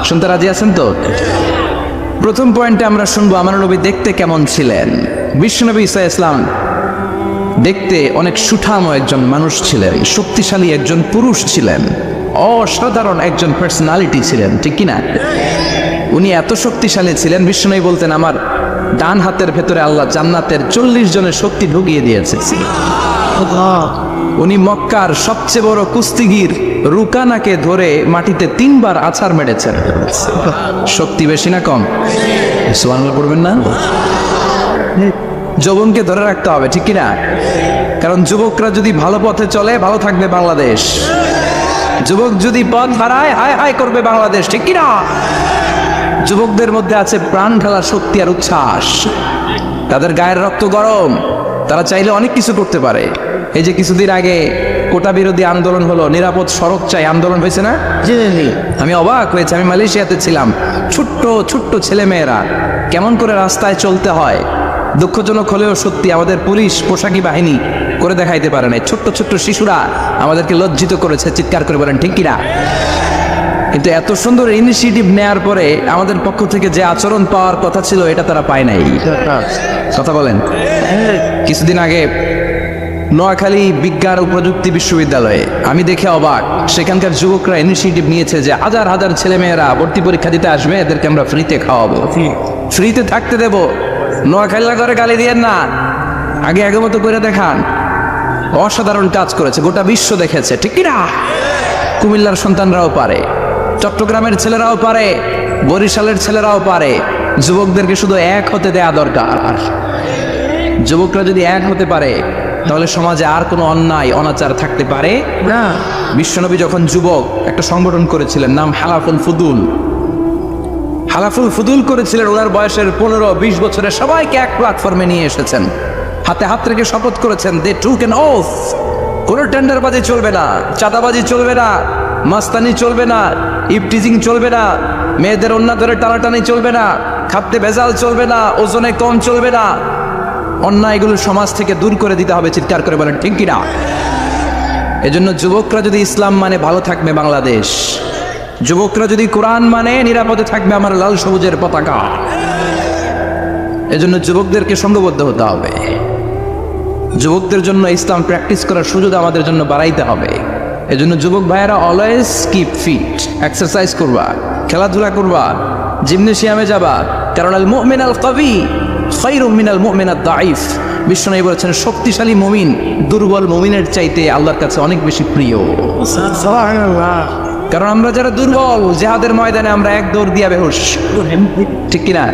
শুনতে রাজি আছেন তো? প্রথম পয়েন্টে আমরা শুনবো আমার নবী দেখতে কেমন ছিলেন। বিশ্বনবী ঈসা ইসলাম দেখতে অনেক সুঠাম একজন মানুষ ছিলেন, শক্তিশালী একজন পুরুষ ছিলেন, অসাধারণ একজন পার্সোনালিটি ছিলেন, ঠিক কিনা? উনি এত শক্তিশালী ছিলেন, বিশ্বনবী বলতেন আমার ডান হাতের ভেতরে আল্লাহ জান্নাতের 40 জনের শক্তি ঢুকিয়ে দিয়েছে। উনি মক্কার সবচেয়ে বড় কুস্তিগির রুকানাকে ধরে মাটিতে 3 বার আছাড় মেরেছেন। শক্তি বেশি না কম? সুবহানাল্লাহ পড়বেন না? যৌবনকে ধরে রাখতে হবে, ঠিক কিনা? কারণ যুবকরা যদি ভালো পথে চলে ভালো থাকবে বাংলাদেশ, যুবক যদি পথ হারায় হায় হায় করবে বাংলাদেশ, ঠিক কিনা? যুবকদের মধ্যে আছে প্রাণ ঢালা শক্তি আর উচ্ছ্বাস, তাদের গায়ের রক্ত গরম, তারা চাইলে অনেক কিছু করতে পারে। এই যে কিছুদিন আগে কোটা বিরোধী আন্দোলন হলো, নিরাপদ সড়ক চাই আন্দোলন হয়েছে না? আমি অবাক হয়েছে, আমি মালয়েশিয়াতে ছিলাম, ছোট্ট ছোট্ট ছেলে মেয়েরা কেমন করে রাস্তায় চলতে হয়, দুঃখজনক হলেও সত্যি আমাদের পুলিশ পোশাকি বাহিনী করে দেখাইতে পারে না। ছোট্ট ছোট্ট শিশুরা আমাদেরকে লজ্জিত করেছে, চিৎকার করে বলেন, ঠিক কিনা? কিন্তু এত সুন্দর ইনিশিয়েটিভ নেয়ার পরে আমাদের পক্ষ থেকে যে আচরণ পাওয়ার কথা ছিল এটা তারা পায় নাই। কথা বলেন। কিছুদিন আগে নোয়াখালী বিজ্ঞান ও প্রযুক্তি বিশ্ববিদ্যালয়ে আমি দেখে অবাক, সেখানকার যুবকরা ইনিশিয়েটিভ নিয়েছে যে হাজার হাজার ছেলে মেয়েরা ভর্তি পরীক্ষা দিতে আসবে, এদেরকে আমরা ফ্রিতে খাওয়াবো, ফ্রিতে থাকতে দেব। নোয়াখালীরা করে গালি দিয়েন না, আগে আগের মতো করে দেখান। অসাধারণ কাজ করেছে, গোটা বিশ্ব দেখেছে, ঠিক কিনা? কুমিল্লার সন্তানরাও পারে, চট্টগ্রামের ছেলেরাও পারে, বরিশালের ছেলেরাও পারে। যুবকদেরকে শুধু এক হতে দেয়া দরকার। যুবকরা যদি এক হতে পারে তাহলে সমাজে আর কোনো অন্যায় অনাচার থাকতে পারে না। বিশ্বনবী যখন যুবক একটা সংগঠন করেছিলেন, নাম হালাফুল ফুদুল। হালাফুল ফুদুল করেছিলেন, ওনার বয়সের 15-20 বছরের সবাইকে এক প্ল্যাটফর্মে নিয়ে এসেছেন, হাতে হাত রেখে শপথ করেছেন, দে টুক অ্যান ওথ, কোনো টেন্ডারবাজি চলবে না, চাঁদাবাজি চলবে না, মাস্তানি চলবে না, ইফটিজিং চলবে না, মেয়েদের অন্য ধরে টানাটানি চলবে না, খাদ্যে ভেজাল চলবে না, ওজনে কম চলবে না, অন্যায়গুলো সমাজ থেকে দূর করে দিতে হবে। চিৎকার করে বলেন, ঠিক কিনা? এজন্য যুবকরা যদি ইসলাম মানে ভালো থাকবে বাংলাদেশ, যুবকরা যদি কোরআন মানে নিরাপদে থাকবে আমার লাল সবুজের পতাকা। এজন্য যুবকদেরকে সংঘবদ্ধ হতে হবে, যুবকদের জন্য ইসলাম প্র্যাকটিস করার সুযোগ আমাদের জন্য বাড়াইতে হবে। এজন্য যুবক ভাইয়েরা অলওয়েজ কিপ ফিট, এক্সারসাইজ করবা, খেলাধুলা করবা, জিমনেশিয়ামে যাবা, কারণ আল মুমিন আল কবি খায়রুম মিনাল মুমিন আদ দাঈফ। বিশ্বনবী বলেছেন শক্তিশালী মুমিন দুর্বল মুমিনের চাইতে আল্লাহর কাছে অনেক বেশি প্রিয়। কারণ আমরা যারা দুর্বল, জিহাদের ময়দানে আমরা এক দৌড় দিয়া বেহুশ, ঠিক কিনা?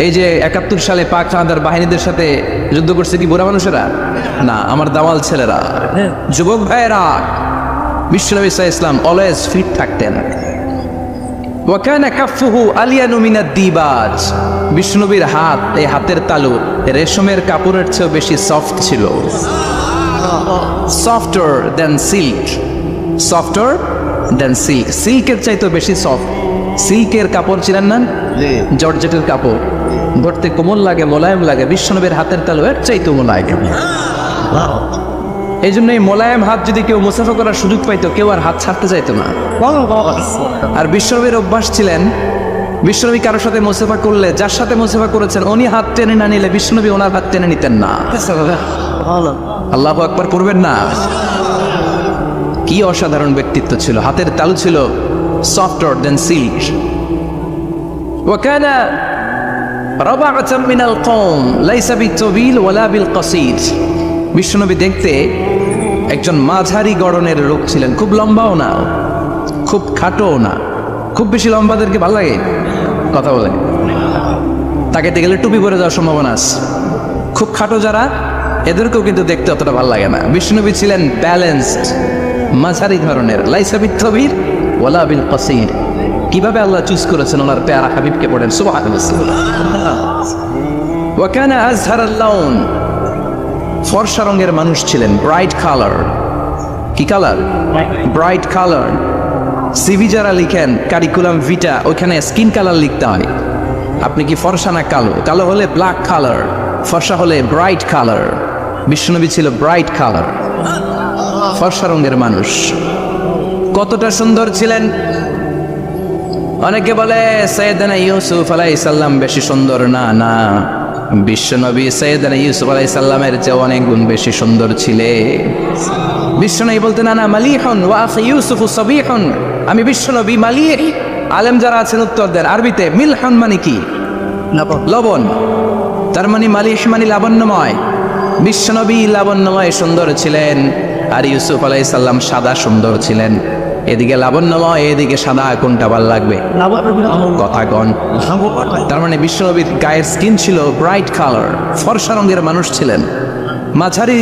এই যে 71 সালে পাক হানাদার বাহিনীদের সাথে যুদ্ধ করছে কি বুড়া মানুষেরা না, আমার দামাল ছেলেরা, যুবক ভাইয়েরা। বিশ্বনবী সাল্লাল্লাহু আলাইহি ওয়াসাল্লাম অলওয়েজ ফিট থাকতেন। ওয়া কানা কাফফুহু আলিয়ানু মিনাদ দিবাজ, বিষ্ণুনবীর হাত, এই হাতের তালু রেশমের কাপড়ের চেয়েও বেশি সফট ছিল, সফটার দেন সিল্ক, সফটার দেন সিল্ক, সিল্কের চাইতেও বেশি সফট। সিল্কের কাপড় ছিলেন না, জর্জেটের কাপড় ধরতে কোমল লাগে, মোলায়েম লাগে, বিষ্ণুনবীর হাতের তালু এর চাইতেও মোলায়েম। এই জন্য এই মোলায়েম হাত যদি কেউ মুসাফা করার সুযোগ পাইতো, কেউ আর হাত ছাড়তে চাইতো না। আর বিশ্বনবীর অভ্যাস ছিলেন, বিশ্বনবী কারোর সাথে মুসাফা করলে, যার সাথে মুসাফা করেছেন উনি হাত টেনে না নিলে বিশ্বনবী ওনার হাত টেনে নিতেন না। আল্লাহু আকবার করবেন না? কি অসাধারণ ব্যক্তিত্ব ছিল, হাতের তালু ছিল সফটার দেন সিল্ক। ওয়া কানা রাবাআতাম মিনাল কওম লাইসা বিতাবিল ওয়ালা বিল কাসীর, বিশ্বনবী দেখতে একজন মাঝারি গড়নের লোক ছিলেন, খুব লম্বাও না খুব খাটোও না। খুব বেশি লম্বাদেরকে ভালো লাগে কথা বলে, তাকাইতে গেলে টুপি পরে যাওয়ার সম্ভাবনা আছে। খুব খাটো যারা, এদেরকেও কিন্তু দেখতে অতটা ভালো লাগে না। বিষ্ণুনবী ছিলেন ব্যালেন্সড, মাঝারি ধরনের, লাইসা বিতাবিল ওয়ালা বিল কাসীর। কিভাবে আল্লাহ চুজ করেছেন ওনার প্যারা হাবিবকে, পড়েন সুবহানাল্লাহ। ওয়া কানা আযহারাল লাউন, ফর্সা রঙের মানুষ ছিলেন, ব্রাইট কালার। কি কালার? Bright colour. সিভি যারা লিখেন কারিকুলাম ভিটা, ওইখানে স্কিন কালার লিখতে হয়। আপনি কি ফর্সা না কালো? কালো হলে ব্ল্যাক কালার, ফর্সা হলে ব্রাইট কালার। বিশ্বনবী ছিল ব্রাইট কালার, ফর্সা রঙের মানুষ। কতটা সুন্দর ছিলেন! অনেকে বলে সাইয়েদনা ইউসুফ আলাইহিস সালাম বেশি সুন্দর। না না, বিশ্বনবী সাইয়েদনা ইউসুফ আলাইহিস সালামের চেয়ে অনেক গুণ বেশি সুন্দর ছিলেন। বিশ্বনবী বলতেন আনা মালিহুন ওয়া আখি ইউসুফু সাবিহুন, আমি বিশ্বনবী মালিহ। আলেম যারা আছেন উত্তর দেন আরবিতে। মিলহুন মানে কি? লবণ। তার মানে মালিহ মানে লাবণ্যময়। বিশ্বনবী লাবণ্যময় সুন্দর ছিলেন, আর ইউসুফ আলাইহিস সালাম সাদা সুন্দর ছিলেন। এদিকে লাবণ্যময়, এদিকে সাদা, কোনটা ভালো লাগবে? কথা কন। তার মানে বিশ্বনবীর গায়ের স্কিন ছিল ব্রাইট কালার, ফর্সা রঙের মানুষ ছিলেন, মাঝারি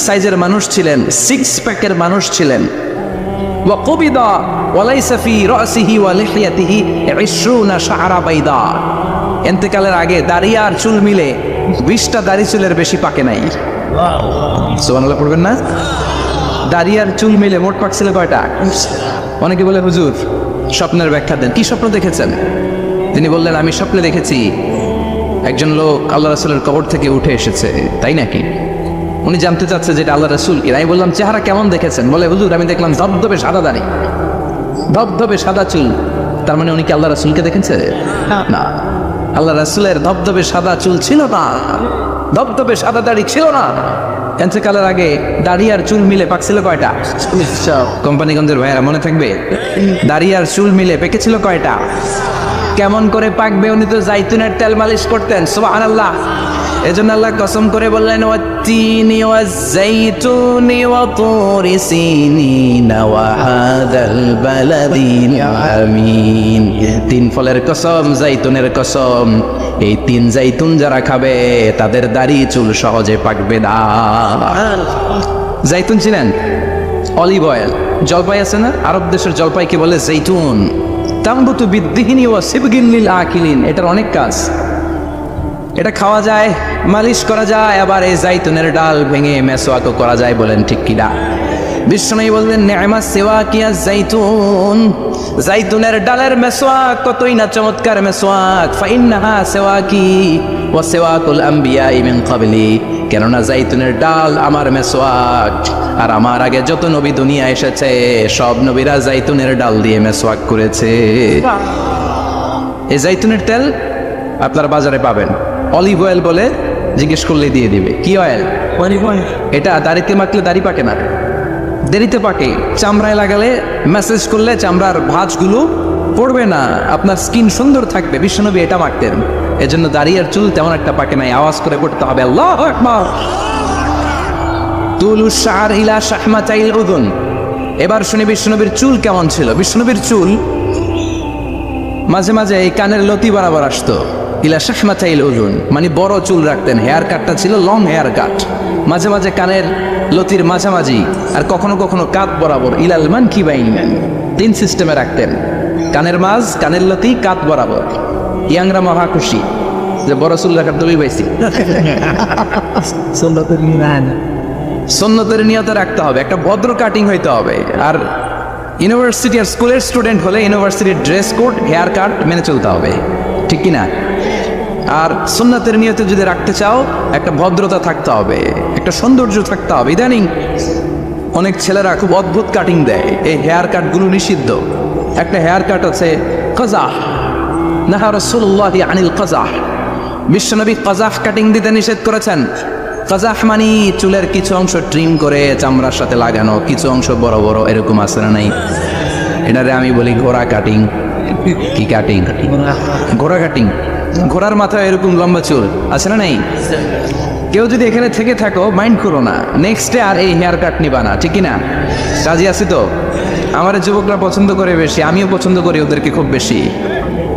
সাইজের মানুষ ছিলেন, সিক্স প্যাকের মানুষ ছিলেন। ওয়া কুবিদা ওয়া লাইসা ফি রাসিহি ওয়া লিহিয়াতিহি 20 শাআরা বাইদা, ইন্তেকালের আগে দাড়ি আর চুল মিলে 20টা দাড়ি চুলের বেশি পাকে নাই। সুবহানাল্লাহ পড়বেন না? দাড়ি আর চুল মিলে মোট পাক ছিল কয়টা? অনেকে বলে হুজুর স্বপ্নের ব্যাখ্যা দেন, কি স্বপ্ন দেখেছেন? তিনি বললেন আমি স্বপ্নে দেখেছি একজন লোক আল্লাহ রাসূলের কবর থেকে উঠে এসেছে। তাই নাকি? উনি জানতে চাচ্ছে যে এটা আল্লাহ রাসূল কি। আমি বললাম চেহারা কেমন দেখেছেন? বলে হুজুর আমি দেখলাম ধবধবে সাদা দাড়ি, ধবধবে সাদা চুল। তার মানে উনি কি আল্লাহ রাসূলকে দেখেছে? না, আল্লাহ রাসূলের ধবধবে সাদা চুল ছিল না, ধবধবে সাদা দাড়ি ছিল না। ইন্তেকালের আগে দাড়ি আর চুল মিলে পাকছিল কয়টা? কোম্পানিগঞ্জের ভাইয়েরা মনে থাকবে? দাড়ি আর চুল মিলে পেকেছিল কয়টা? কেমন করে পাকবে? উনি তো জাইতুনের তেল মালিশ করতেন। সুবহানাল্লাহ। এজন্য আল্লাহ কসম করে বললেন ওয়াত্তিনি ওয়াজ-জাইতুনি ওয়া তুরি সিনিনা ওয়া হাদাল বালাদিল আমিন। তিন ফলের কসম, জাইতুনের কসম, এই তিন জাইতুন যারা খাবে তাদের দাড়ি চুল সহজে পাকবে না। জাইতুন ছিলেন? Olive oil. জলপাই আছে না, আরব দেশের জলপাইকে বলে জাইতুন। তামবুতু বিদ্দিহিনি ওয়া সিবগিন লিল আকিলিন, এটার অনেক কাজ। এটা খাওয়া যায়, মালিশ করা যায়, আবার এই জাইতুনের ডাল ভেঙে মেসওয়াকও করা যায়। বলেন ঠিক কিনা? বিশ্বনবী বললেন নি'মা সিওয়াকিয়া জাইতুন, জাইতুনের ডালের মেসওয়াক কতই না চমৎকার মেসওয়াক। ফাইন্নাহা সিওয়াকি ওয়া সিওয়াকুল আম্বিয়া মিন ক্বাবলি, কেননা জাইতুনের ডাল আমার মেসওয়াক, আর আমার আগে যত নবী দুনিয়া এসেছে সব নবীরা জাইতুনের ডাল দিয়ে মেসওয়াক করেছে। এই জাইতুনের তেল আপনারা বাজারে পাবেন, অলিভ অয়েল বলে জিজ্ঞেস করলে দিয়ে দিবে। কি অয়েল? Olive oil. এটা দাড়িতে মাখলে দাড়ি পাকে না, দেরিতে পাকে। চামড়ায় লাগালে, ম্যাসেজ করলে চামড়ার ভাঁজগুলো পড়বে না, আপনার স্কিন সুন্দর থাকবে। বিশ্বনবী এটা মাখতেন, এজন্য দাড়ি আর চুল তেমন একটা পাকে নাই। আওয়াজ করে পড়তে হবে আল্লাহু আকবার। তুলুশ শাআর ইলা শাহমাতাইল উযুন। এবার শুনি বিশ্বনবীর চুল কেমন ছিল। বিশ্বনবীর চুল মাঝে মাঝে এই কানের লতি বরাবর আসতো। ইলা শাহমাতাইল উযুন মানে বড় চুল রাখতেন, হেয়ার কাটটা ছিল লং হেয়ার কাট। মাঝে মাঝে কানের লতির মাঝামাঝি, আর কখনো কখনো কাত বরাবর। ইলাল মানকিবাইন, তিন সিস্টেমে রাখতেন। কানের মাঝ, কানের লতি কাত বরাবর। ইয়াংরা মহা খুশি যে বড় চুল রাখার দড়ি পাইছি। সুন্নতের নিয়তে রাখতে হবে, একটা ভদ্র কাটিং হইতে হবে। আর ইউনিভার্সিটি আর স্কুলের স্টুডেন্ট হলে ইউনিভার্সিটির ড্রেস কোড, হেয়ার কাট মেনে চলতে হবে, ঠিক কি না? আর সুন্নতের নিয়তে যদি রাখতে চাও, একটা ভদ্রতা থাকতে হবে, একটা সৌন্দর্য থাকতে হবে। ইদানিং অনেক ছেলেরা খুব অদ্ভুত কাটিং দেয়, এই হেয়ার কাটগুলো নিষিদ্ধ। একটা হেয়ার কাট আছে কাজাহ, নাহা রাসূলুল্লাহ আনিল কাজাহ, বিশ্বনবী কাজাহ কাটিং দিতে নিষেধ করেছেন। কাজাহ মানে চুলের কিছু অংশ ট্রিম করে চামড়ার সাথে লাগানো, কিছু অংশ বড় বড় এরকম আছে না নাই? এটারে আমি বলি ঘোড়া কাটিং। কি কাটিং? ঘোড়া কাটিং। ঘোড়ার মাথায় এরকম লম্বা চুল আছে না নাই? কেউ যদি এখানে থেকে থাকো মাইন্ড করো না, নেক্সট ডে আর এই হেয়ার কাট নিবা না, ঠিক না? রাজি আছি তো? আমার যুবকরা পছন্দ করে বেশি, আমিও পছন্দ করি ওদেরকে খুব বেশি।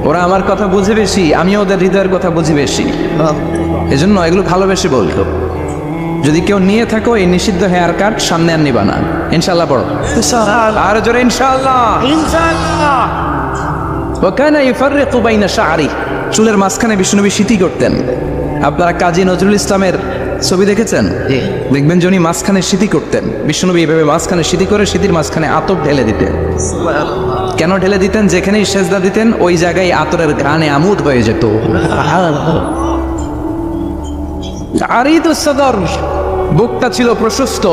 ওরা আমার কথা বুঝে বেশি, আমিও ওদের হৃদয়ের কথা বুঝি বেশি, এজন্য এগুলো ভালোবেসে বলতো। যদি কেউ নিয়ে থাকো এই নিষিদ্ধ হেয়ার কাট, সামনে আর নিবা না। ইনশাআল্লাহ পড়ো, আর জোরে ইনশাআল্লাহ। ওয়াকানা ইফাররিকু বাইনা শা'রি, চুলের মাঝখানে বিষ্ণুনবী সিতি করতেন। আপনারা কাজী নজরুল ইসলামের ছবি দেখেছেন? দেখবেন যে উনি মাঝখানে সিতি করতেন। বিষ্ণুনবী এইভাবে মাঝখানে সিতি করে সিতির মাঝখানে আতর ঢেলে দিতেন। কেন ঢেলে দিতেন? যেখানেই সেজদা দিতেন ওই জায়গায় আতরের ঘ্রাণে আমোদ হয়ে যেত। আরিদুস সাদর, বুকটা ছিল প্রশস্ত।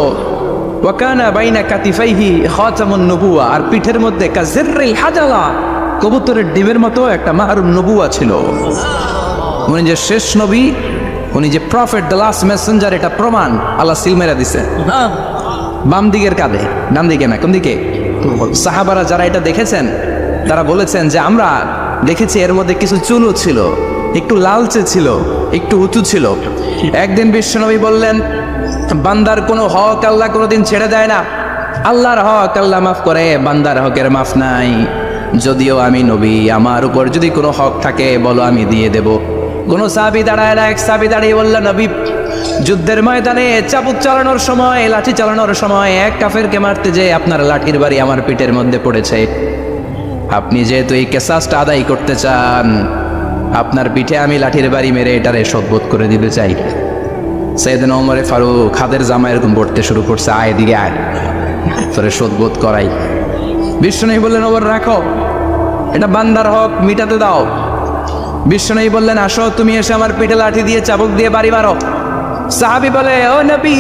ওয়াকানা বাইনা কাতিফাইহি খাতামুন নবুওয়া, আর পিঠের মধ্যে কাজিররিল হাজালা, কবুতরের ডিমের মতো একটা মাহরুন নবুওয়া ছিল। উনি যে শেষ নবী, উনি যে প্রফেট, দ্য লাস্ট মেসেঞ্জার, এটা প্রমাণ আল্লাহ সিল মেরা দিছে। বাম দিকের কাঁধে, ডান দিকে না, কোন দিকে? সাহাবারা যারা এটা দেখেছেন তারা বলেছেন যে আমরা দেখেছি এর মধ্যে কিছু চুলও ছিল, একটু লালচে ছিল, একটু উঁচু ছিল। একদিন বিশ্বনবী বললেন, বান্দার কোনো হক আল্লাহ কোনোদিন ছেড়ে দেয় না। আল্লাহর হক আল্লাহ মাফ করে, বান্দার হকের মাফ নাই। যদিও আমি নবী, আমার উপর যদি কোনো হক থাকে বলো, আমি দিয়ে দেব। কোনো সাহাবী দাঁড়ায় না, এক সাহাবী দাঁড়িয়ে বললেন, নবী যুদ্ধের ময়দানে চাবুক চালানোর সময়, লাঠি চালানোর সময় এক কাফেরকে মারতে যেয়ে আপনার লাঠির বাড়ি আমার পিঠের মধ্যে পড়েছে। আপনি যেহেতু এই কেসাসটা আদায় করতে চান, আপনার পিঠে আমি লাঠির বাড়ি মেরে এটারে শোধবোধ করে দিতে চাই। সাইয়েদনা ওমর ফারুক হাতের জামা এরকম পড়তে শুরু করছে, আয় দিকে আয়, তোরে শোধবোধ করাই। বিশ্বনবী বললেন, ওমর রাখো, এটা বান্দার হক, মিটাতে দাও। বিশ্বনবী বললেন, আসো তুমি এসে আমার পিঠে লাঠি দিয়ে চাবুক দিয়ে বাড়ি মারো। সাহাবী বলে, ও নবী,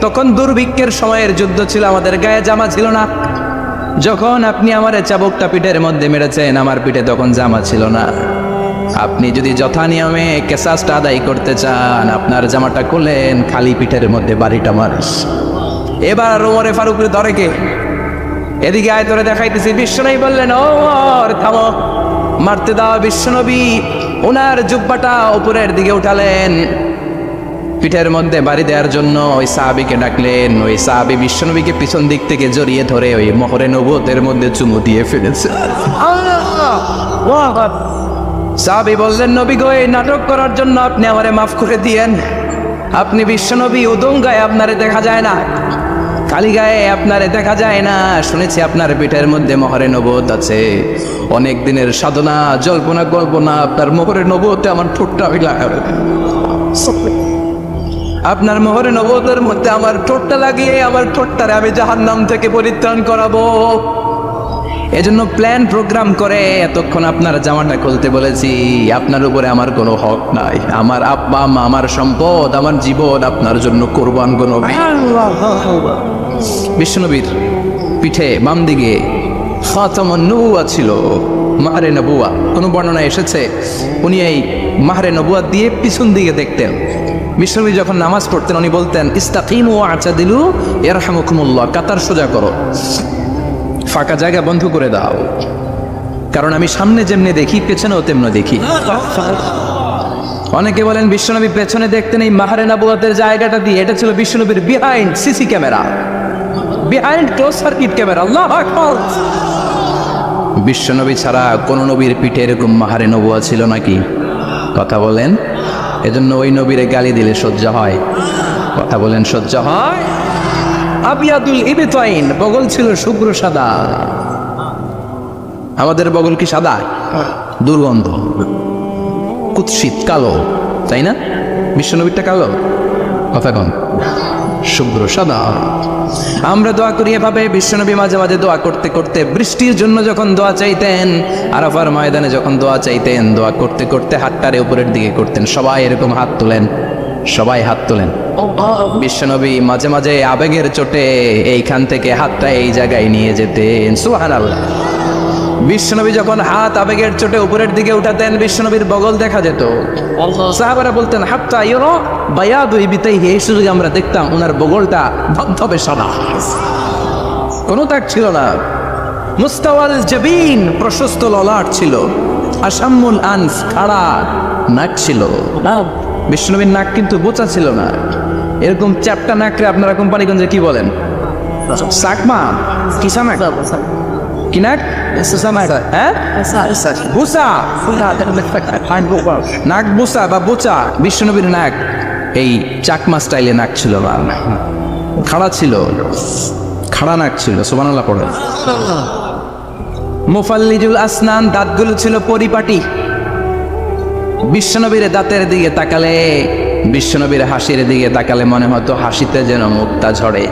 তখন দুর্ভিক্ষের সময়ের যুদ্ধ ছিল, আমাদের গায়ে জামা ছিল না। যখন আপনি আমার চাবুকটা পিঠের মধ্যে মেরেছেন, আমার পিঠে তখন জামা ছিল না। আপনি যদি যথা নিয়মে কেসাসটা আদায় করতে চান, আপনার জামাটা খুললেন, খালি পিঠের মধ্যে বাড়িটা মারিস। এবার ওমরে ফারুকের ধরে কে? এদিকে আয়, তোরে দেখাইতেছি। বিশ্বনবী বললেন, ও ওমর থামো, মারতে দাও। বিশ্বনবী ওনার জুব্বাটা উপরের দিকে উঠালেন, পিঠের মধ্যে বাড়ি দেওয়ার জন্য ওই সাহাবীকে ডাকলেন। ওই সাহাবী বিশ্বনবীকে পিছন দিক থেকে জড়িয়ে ধরে ওই মোহরে নবুয়তের মধ্যে চুমু দিয়ে ফেলেছে। সাহাবী বললেন, নবী গো, এই নাটক করার জন্য আপনি আমারে মাফ করে দিয়েন। আপনি বিশ্বনবী, উদম গায়ে আপনারে দেখা যায় না, খালি গায়ে আপনারে দেখা যায় না। শুনেছি আপনার পিঠের মধ্যে মোহরে নবুয়ত আছে, অনেক দিনের সাধনা, জল্পনা কল্পনা, আপনার মোহরে নবুয়তে আমার ঠোঁটটা আমি লাগাবে। আপনার মোহরে নবুয়তের মধ্যে আমার ঠোঁটটা লাগিয়ে আমার ঠোঁটটারে আমি জাহান্নাম থেকে পরিত্রাণ করাবো। এজন্য প্ল্যান প্রোগ্রাম করে এতক্ষণ আপনার জামাটা খুলতে বলেছি। আপনার উপরে আমার কোনো হক নাই, আমার আব্বা আম্মা, আমার সম্পদ, আমার জীবন আপনার জন্য কোরবান কোনো। বিশ্বনবীর পিঠে বাম দিকে খাতামুন নবুওয়া ছিল, মাহরে নবুওয়া। কোনো বর্ণনায় এসেছে উনি এই মাহরে নবুওয়া দিয়ে পিছন দিকে দেখতেন। বিশ্বনবী যখন নামাজ পড়তেন উনি বলতেন, ইস্তাকিমু আ'তাদিলু ইয়ারহামুকুমুল্লাহ, কাতার সোজা করো, ফাঁকা জায়গা বন্ধ করে দাও, কারণ আমি সামনে যেমনি দেখি পেছনেও তেমনি দেখি। অনেকে বলেন বিশ্বনবী পেছনে দেখতেন এই মাহরে নবুওয়াতের জায়গাটা দিয়ে, এটা ছিল বিশ্বনবীর behind CC camera, behind close circuit camera. আল্লাহু আকবার। বিশ্বনবী ছাড়া কোন নবীর পিঠে এরকম মাহরে নবুওয়া ছিল নাকি? কথা বলেন। এজন্য ওই নবীরে গালি দিলে সহ্য হয়? কথা বলেন, সহ্য হয়? আবিয়াদুল ইবতাইন, বগল ছিল শুভ্র সাদা। আমাদের বগল কি সাদা? দুর্গন্ধ, কুৎসিত, কালো, তাই না? বিশ্বনবীরটা কালো? কথা কন, শুভ্র সাদা। আমরা দোয়া করি এভাবে। বিশ্বনবী মাঝে মাঝে দোয়া করতে করতে বৃষ্টির জন্য যখন দোয়া চাইতেন, আরাফার ময়দানে যখন দোয়া চাইতেন, দোয়া করতে করতে হাতটারে উপরের দিকে করতেন। সবাই এরকম হাত তোলেন, সবাই হাত তোলেন। বিশ্বনবী মাঝে মাঝে আবেগের চোটে এইখান থেকে হাতটা এই জায়গায় নিয়ে যেতেন। সুবহানাল্লাহ। বিশ্বনবী যখন হাত আবেগের চোটে উপরের দিকে উঠাতেন, বিশ্বনবীর বগল দেখা যেত। সাহাবারা বলতেন হাত্তা ইউরা বায়াদু ইবতাইহি, এই সুযোগে আমরা দেখতাম ওনার বগলটা ধবধবে সাদা, কোনো দাগ ছিল না। মুস্তাওয়াল জাবিন, প্রশস্ত ললাট ছিল। আসাম্মুল আনফ, খাড়া নাক ছিল। বিশ্বনবীর নাক কিন্তু বোচা ছিল না। এরকম চ্যাপটা নাকরে আপনারা কোম্পানিগঞ্জে কি বলেন? সাকমা, কিসা নাক, কি নাক? হ্যাঁ, বুসা, নাক বুসা বা বোচা। বিশ্বনবীর নাক এই চাকমা স্টাইলে নাক ছিল না, খাড়া ছিল, খাড়া নাক ছিল। সুবহানাল্লাহ পড়ে। মুফাল্লিজুল আসনান, দাঁতগুলো ছিল পরিপাটি। বিশ্বনবীর দাঁতের দিকে তাকালে, বিশ্বনবীর হাসির দিকে তাকালে মনে হতো হাসিতে যেন মুক্তা ঝরে।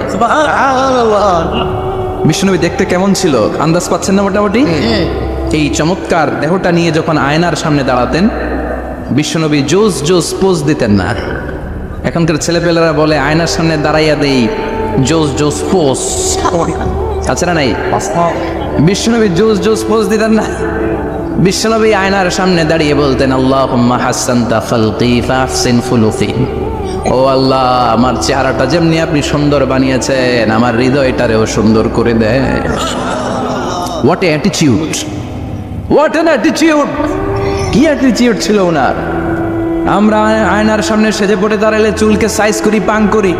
বিশ্বনবী দেখতে কেমন ছিল আন্দাজ পাচ্ছেন না মোটামুটি? এই চমৎকার দেহটা নিয়ে যখন আয়নার সামনে দাঁড়াতেন, বিশ্বনবী জোস জোস পোজ দিতেন না। এখনকার ছেলেপেলেরা বলে আয়নার সামনে দাঁড়াইয়া দেই জোস জোস পোজ, তাছাড়া নাই। বিশ্বনবী জোস জোস পোজ দিতেন না। বিশ্বনবী আয়নার সামনে দাঁড়িয়ে বলতেন আল্লাহুম্মা হাসানতা খালকি ফাহসিন খুলুকি। ও আল্লাহ, আমার চেহারাটা যেমনি আপনি সুন্দর বানিয়েছেন, আমার হৃদয়টারেও সুন্দর করে দেন। What a attitude, what an attitude! কি অ্যাটিটিউড ছিল ওনার! আমরা আয়নার সামনে সেজে পড়ে দাঁড়ালে চুলকে সাইজ করি, পাং করি,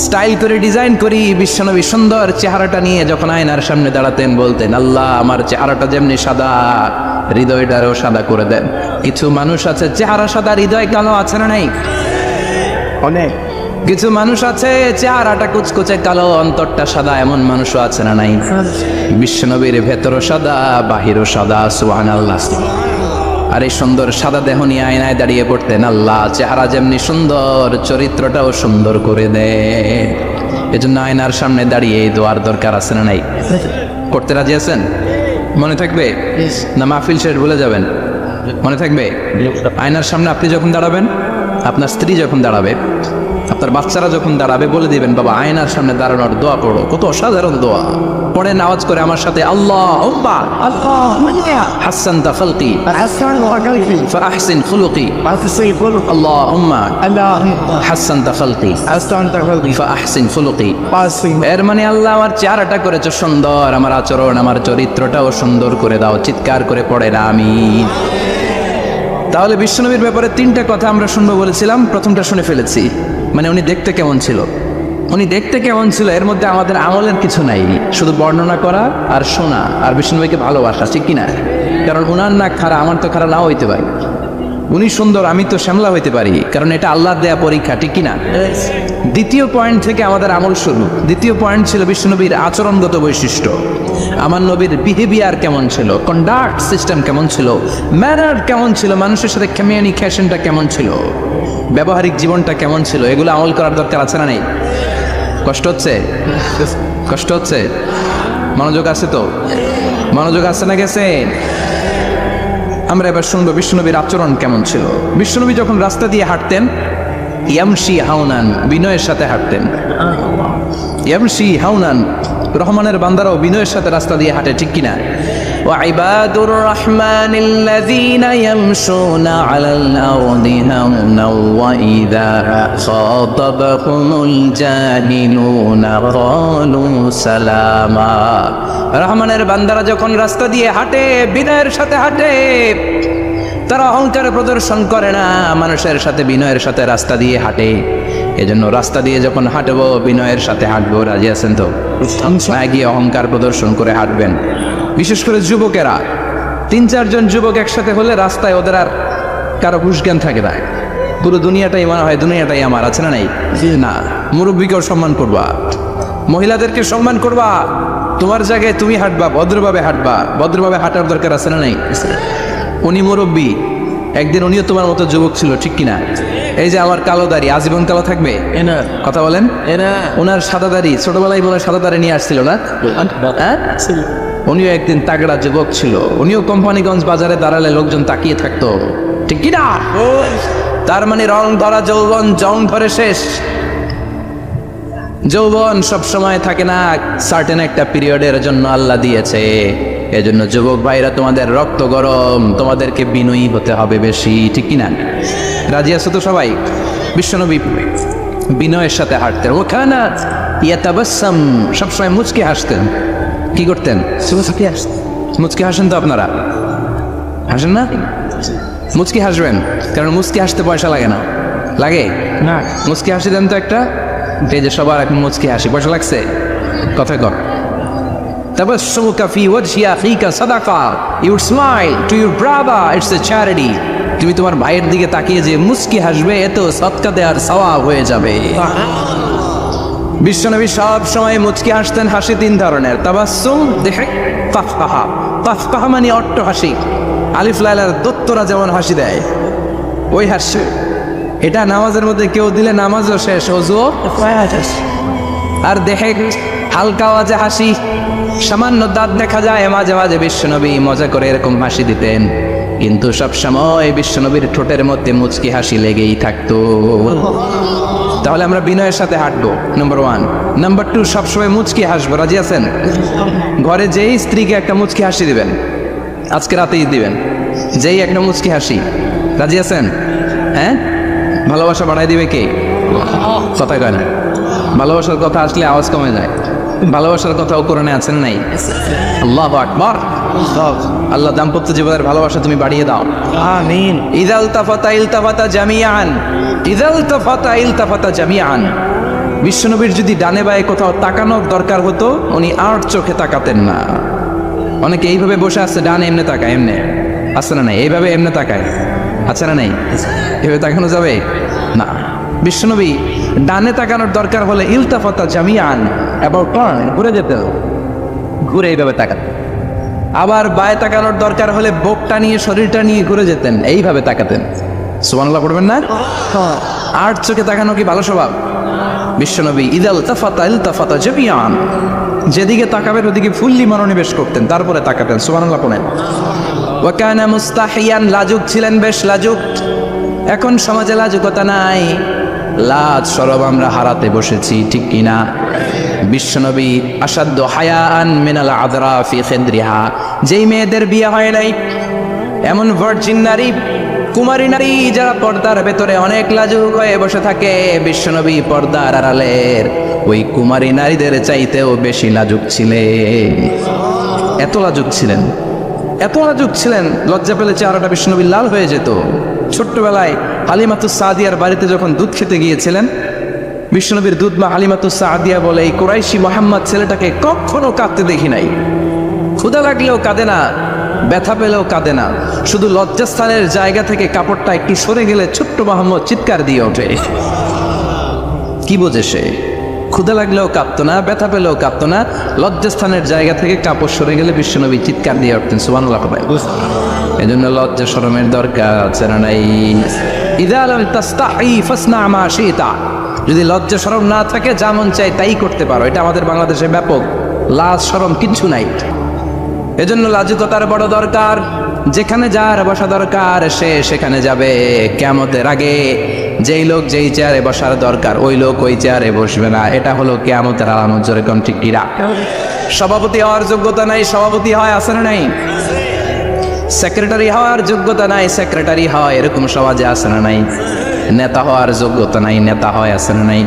স্টাইল করে ডিজাইন করি। বিশ্বনবী সুন্দর চেহারাটা নিয়ে যখন আয়নার সামনে দাঁড়াতেন বলতেন আল্লাহ, আমার চেহারাটা যেমনি সাদা, হৃদয়টারেও সাদা করে দেন। কিছু মানুষ আছে চেহারা সাদা, হৃদয় কালো, আছে না নাই? অনেক কিছু মানুষ আছে চেহারাটা কুচকুচে কালো, অন্তরটা সাদা, এমন মানুষও আছে না নাই? বিশ্বনবীর ভেতরও সাদা, বাহিরও সাদা। সুবহানাল্লাহ। আর এই সুন্দর সাদা দেহ নিয়ে আয়নায় দাঁড়িয়ে পড়তেন আল্লাহ, চেহারা যেমনি সুন্দর, চরিত্রটাও সুন্দর করে দেন। এজন্য আয়নার সামনে দাঁড়িয়ে এই দোয়ার দরকার আছে না নাই? করতে রাজি আছেন? মনে থাকবে না মাহফিল শেষ ভুলে যাবেন? মনে থাকবে? আয়নার সামনে আপনি যখন দাঁড়াবেন, আপনার স্ত্রী যখন দাঁড়াবে, আপনার বাচ্চারা যখন দাঁড়াবে, বলে দিবেন বাবা আয়নার সামনে দাঁড়ানোর দোয়া পড়ো। কত অসাধারণ দোয়া! পড়েন আওয়াজ করে আমার সাথে, আল্লাহুম্মা হাসানতা খালকি ফাহসিন খুলুকি। আল্লাহুম্মা হাসানতা খালকি ফাহসিন খুলুকি। এর মানে আল্লাহ, আমার চেহারাটা করেছো সুন্দর, আমার আচরণ, আমার চরিত্রটাও সুন্দর করে দাও। চিৎকার করে পড়ে না আমিন। তাহলে বিশ্বনবীর ব্যাপারে তিনটা কথা আমরা শুনবো বলেছিলাম, প্রথমটা শুনে ফেলেছি। মানে উনি দেখতে কেমন ছিল, উনি দেখতে কেমন ছিল, এর মধ্যে আমাদের আমলের কিছু নাই, শুধু বর্ণনা করা আর শোনা আর বিষ্ণুভাইকে ভালোবাসা, ঠিক কিনা? কারণ উনার নাক খাড়া, আমার তো খাড়া নাও হইতে পারে। উনি সুন্দর, আমি তো শ্যামলা হইতে পারি, কারণ এটা আল্লাহর দেয়া পরীক্ষা, ঠিক কিনা? দ্বিতীয় পয়েন্ট থেকে আমাদের আমল শুরু। দ্বিতীয় পয়েন্ট ছিল বিশ্বনবীর আচরণগত বৈশিষ্ট্য। আমার নবীর বিহেভিয়ার কেমন ছিল, কন্ডাক্ট সিস্টেম কেমন ছিল, ম্যানার কেমন ছিল, মানুষের সাথে কমিউনিকেশনটা কেমন ছিল, ব্যবহারিক জীবনটা কেমন ছিল, এগুলো আমল করার দরকার আছে না নেই? কষ্ট হচ্ছে? কষ্ট হচ্ছে? মনোযোগ আছে তো? মনোযোগ আছে না গেছে? আমরা এবার শুনবো বিশ্বনবীর আচরণ কেমন ছিল। বিশ্বনবী যখন রাস্তা দিয়ে হাঁটতেন, ইয়ামশি হাউনান, বিনয়ের সাথে হাঁটতেন। ইয়ামশি হাউনান, রহমানের বান্দারাও বিনয়ের সাথে রাস্তা দিয়ে হাঁটে, ঠিক কিনা? وعباد الرحمن الذين يمشون على الأرض هونا وإذا خاطبهم الجاهلون قالوا سلاما। রহমানের বান্দারা যখন রাস্তা দিয়ে হাঁটে, বিনয়ের সাথে হাঁটে, তারা অহংকার প্রদর্শন করে না, মানুষের সাথে বিনয়ের সাথে রাস্তা দিয়ে হাঁটে। এজন্য রাস্তা দিয়ে যখন হাঁটবো বিনয়ের সাথে হাঁটবো। রাজি আছেন তো? গিয়ে অহংকার প্রদর্শন করে হাঁটবেন। বিশেষ করে যুবকেরা, 3-4 জন যুবক একসাথে হলে রাস্তায় ওদের আর কারো হুঁশ জ্ঞান থাকে না, পুরো দুনিয়াটাই মনে হয় দুনিয়াটাই আমার, আছে না নাই? না, মুরব্বীকেও সম্মান করবা, মহিলাদেরকে সম্মান করবা, তোমার জায়গায় তুমি হাঁটবা, ভদ্রভাবে হাঁটবা। ভদ্রভাবে হাঁটার দরকার আছে না নাই? উনি মুরব্বী, একদিন উনিও তোমার মতো যুবক ছিল, ঠিক কিনা? এই যে আমার কালো দাড়ি আজীবন কালো থাকবে? কথা বলেন। ওনার সাদা দাড়ি ছোটবেলায় বলে সাদা দাড়ি নিয়ে আসছিল না? হ্যাঁ, উনিও একদিন তাগড়া যুবক ছিল। উনিও কোম্পানিগঞ্জ বাজারে দাঁড়ালে লোকজন তাকিয়ে থাকতো, ঠিক কিনা? তার মানে রং ধরা যৌবন জং ধরে শেষ। যৌবন সব সময় থাকে না, সার্টেন একটা পিরিয়ডের জন্য আল্লাহ দিয়েছে। এজন্য যুবক ভাইরা, তোমাদের রক্ত গরম, তোমাদেরকে বিনয়ী হতে হবে বেশি, ঠিক কিনা? রাজি আছো তো সবাই? বিশ্বনবী বিনয়ের সাথে হাঁটতেন। ওখানে ইয়াতাবাসসাম, সবসময় মুচকি হাসতেন। কি করতেন? মুচকি হাসেন তো আপনারা? হাসেন না? মুচকি হাসবেন, কারণ মুচকি হাসতে পয়সা লাগে না। লাগে না? মুচকি হাসি দেন তো একটা। এই যে সবার এখন মুচকি হাসি, পয়সা লাগছে? কথায় কর। তাবাসসুমুকা ফি ওয়াজহি আখিকা সাদাকা, you smile to your brother, it's a charity. তুমি তোমার ভাইয়ের দিকে তাকিয়ে যে মুচকি হাসবে, এত সদকা দেওয়ার সওয়াব হয়ে যাবে। বিশ্বনবী সব সময় মুচকি হাসতেন। হাসি তিন ধরনের, তাবাসসুম, দিহক, তাফকাহা। তাফকাহা মানে অট্ট হাসি, আলিফ লাইলার দত্তরা যেমন হাসি দেয় ওই হাসি। এটা নামাজের মধ্যে কেউ দিলে নামাজও শেষ, ওযুও। আর দিহক, হালকা আওয়াজে হাসি, সামান্য দাঁত দেখা যায় মাঝে মাঝে। বিশ্বনবী মজা করে এরকম হাসি দিতেন, কিন্তু সব সময় বিশ্বনবীর ঠোঁটের মধ্যে মুচকি হাসি লেগেই থাকতো। তাহলে আমরা বিনয়ের সাথে হাঁটবো, নাম্বার 1। নাম্বার 2, সবসময় মুচকি হাসবো। রাজি আছেন? ঘরে যেই স্ত্রীকে একটা মুচকি হাসি দিবেন, আজকে রাতেই দিবেন, যেই একটা মুচকি হাসি। রাজি আছেন? হ্যাঁ, ভালোবাসা বাড়াই দিবে কে? কথা কয় না। ভালোবাসার কথা আসলে আওয়াজ কমে যায়। ভালোবাসার কথাও কোরআনে আছেন নাই? আল্লাহু আকবার। আল্লাহ দাম্পত্য জীবনের ভালোবাসা তুমি বাড়িয়ে দাও, আমিন। ইযাল তাফাতা ইলতাফাতা জামিআন, ইযাল তাফাতা ইলতাফাতা জামিআন। বিশ্বনবীর যদি ডানে বায়ে কোথাও তাকানোর দরকার হতো, উনি আর চোখে তাকাতেন না। অনেকে এইভাবে বসে আছে, ডানে এমনে তাকায়, এমনে আছে না নাই? এইভাবে এমনে তাকায়, আছে না নাই? এভাবে তাকানো যাবে না। বিশ্বনবী ডানে তাকানোর দরকার হলে ইলতাফাতা জামিআন, অ্যাবাউট টার্ন, ঘুরে যেত, ঘুরে এইভাবে তাকাতেন। আবার বায়ে তাকানোর দরকার হলে বুকটা নিয়ে, শরীরটা নিয়ে ঘুরে যেতেন, এইভাবে তাকাতেন। সুবহানাল্লাহ পড়বেন না? আর চোখে তাকানো কি ভালো স্বভাব? বিশ্বনবী ইদাল তাফাতা ইলতাফাতা জামিআন, যেদিকে তাকাবেন ওদিকে ফুল্লি মনোনিবেশ করতেন, তারপরে তাকাতেন। সুবহানাল্লাহ পড়েন। ওয়া কানা মুস্তাহিয়ান, লাজুক ছিলেন, বেশ লাজুক। এখন সমাজে লাজুকতা নাই, লাজ সরব আমরা হারাতে বসেছি, ঠিক কিনা? বিশ্বনবী আসাদ্দু হায়াআন মিনাল আযরা ফি খিদরিহা, যেই মেয়েদের বিয়ে হয় নাই, এমন ভার্জিন নারী, কুমারী নারী যারা পর্দার ভেতরে অনেক লাজুক হয়ে বসে থাকে, বিশ্বনবী পর্দার আড়ালের ওই কুমারী নারীদের চাইতেও বেশি লাজুক ছিলেন। এত লাজুক ছিলেন, এত লাজুক ছিলেন, লজ্জা পেলে চেহারাটা বিশ্বনবী লাল হয়ে যেত। ছোট্টবেলায় হালিমাতুস সাদিয়ার বাড়িতে যখন দুধ খেতে গিয়েছিলেন, বিশ্বনবীর দুধ মা হালিমাতুস সাদিয়া বলে, এই কুরাইশি মোহাম্মদ ছেলেটাকে কখনো কাঁদতে দেখি নাই। ক্ষুধা লাগলেও কাঁদে না, ব্যথা পেলেও কাঁদে না, শুধু লজ্জাস্থানের জায়গা থেকে কাপড়টা একটু সরে গেলে ছোট্ট মোহাম্মদ চিৎকার দিয়ে ওঠে। কি বোঝে সে? ক্ষুধা লাগলেও কাঁদতো না, ব্যথা পেলেও কাঁদতো না, লজ্জাস্থানের জায়গা থেকে কাপড় সরে গেলে বিশ্বনবী চিৎকার দিয়ে উঠতেন। সুবহানাল্লাহ। এই জন্য লজ্জা শরমের দরকার আছে না নাই? ইযা লাম তাস্তাহি ফাসনা মা শিতা, যদি লজ্জা শরম না থাকে যা মন চায় তাই করতে পারো। এটা আমাদের বাংলাদেশে ব্যাপক, লাজ শরম কিচ্ছু নাই। এজন্য লাজুকতার বড় দরকার। যেখানে যার বসা দরকার সে সেখানে যাবে। কিয়ামতের আগে যেই লোক যেই চেয়ারে বসার দরকার ওই লোক ওই চেয়ারে বসবে না। এটা হলো কিয়ামতের আলামত। জোরে কোন ঠিক কিনা? সভাপতি হওয়ার যোগ্যতা নাই, সভাপতি হয়, আছে না নাই? সেক্রেটারি হওয়ার যোগ্যতা নাই, সেক্রেটারি হয়, এরকম সমাজে আছে না নাই? নেতা হওয়ার যোগ্যতা নাই, নেতা হয়, আছে না নাই?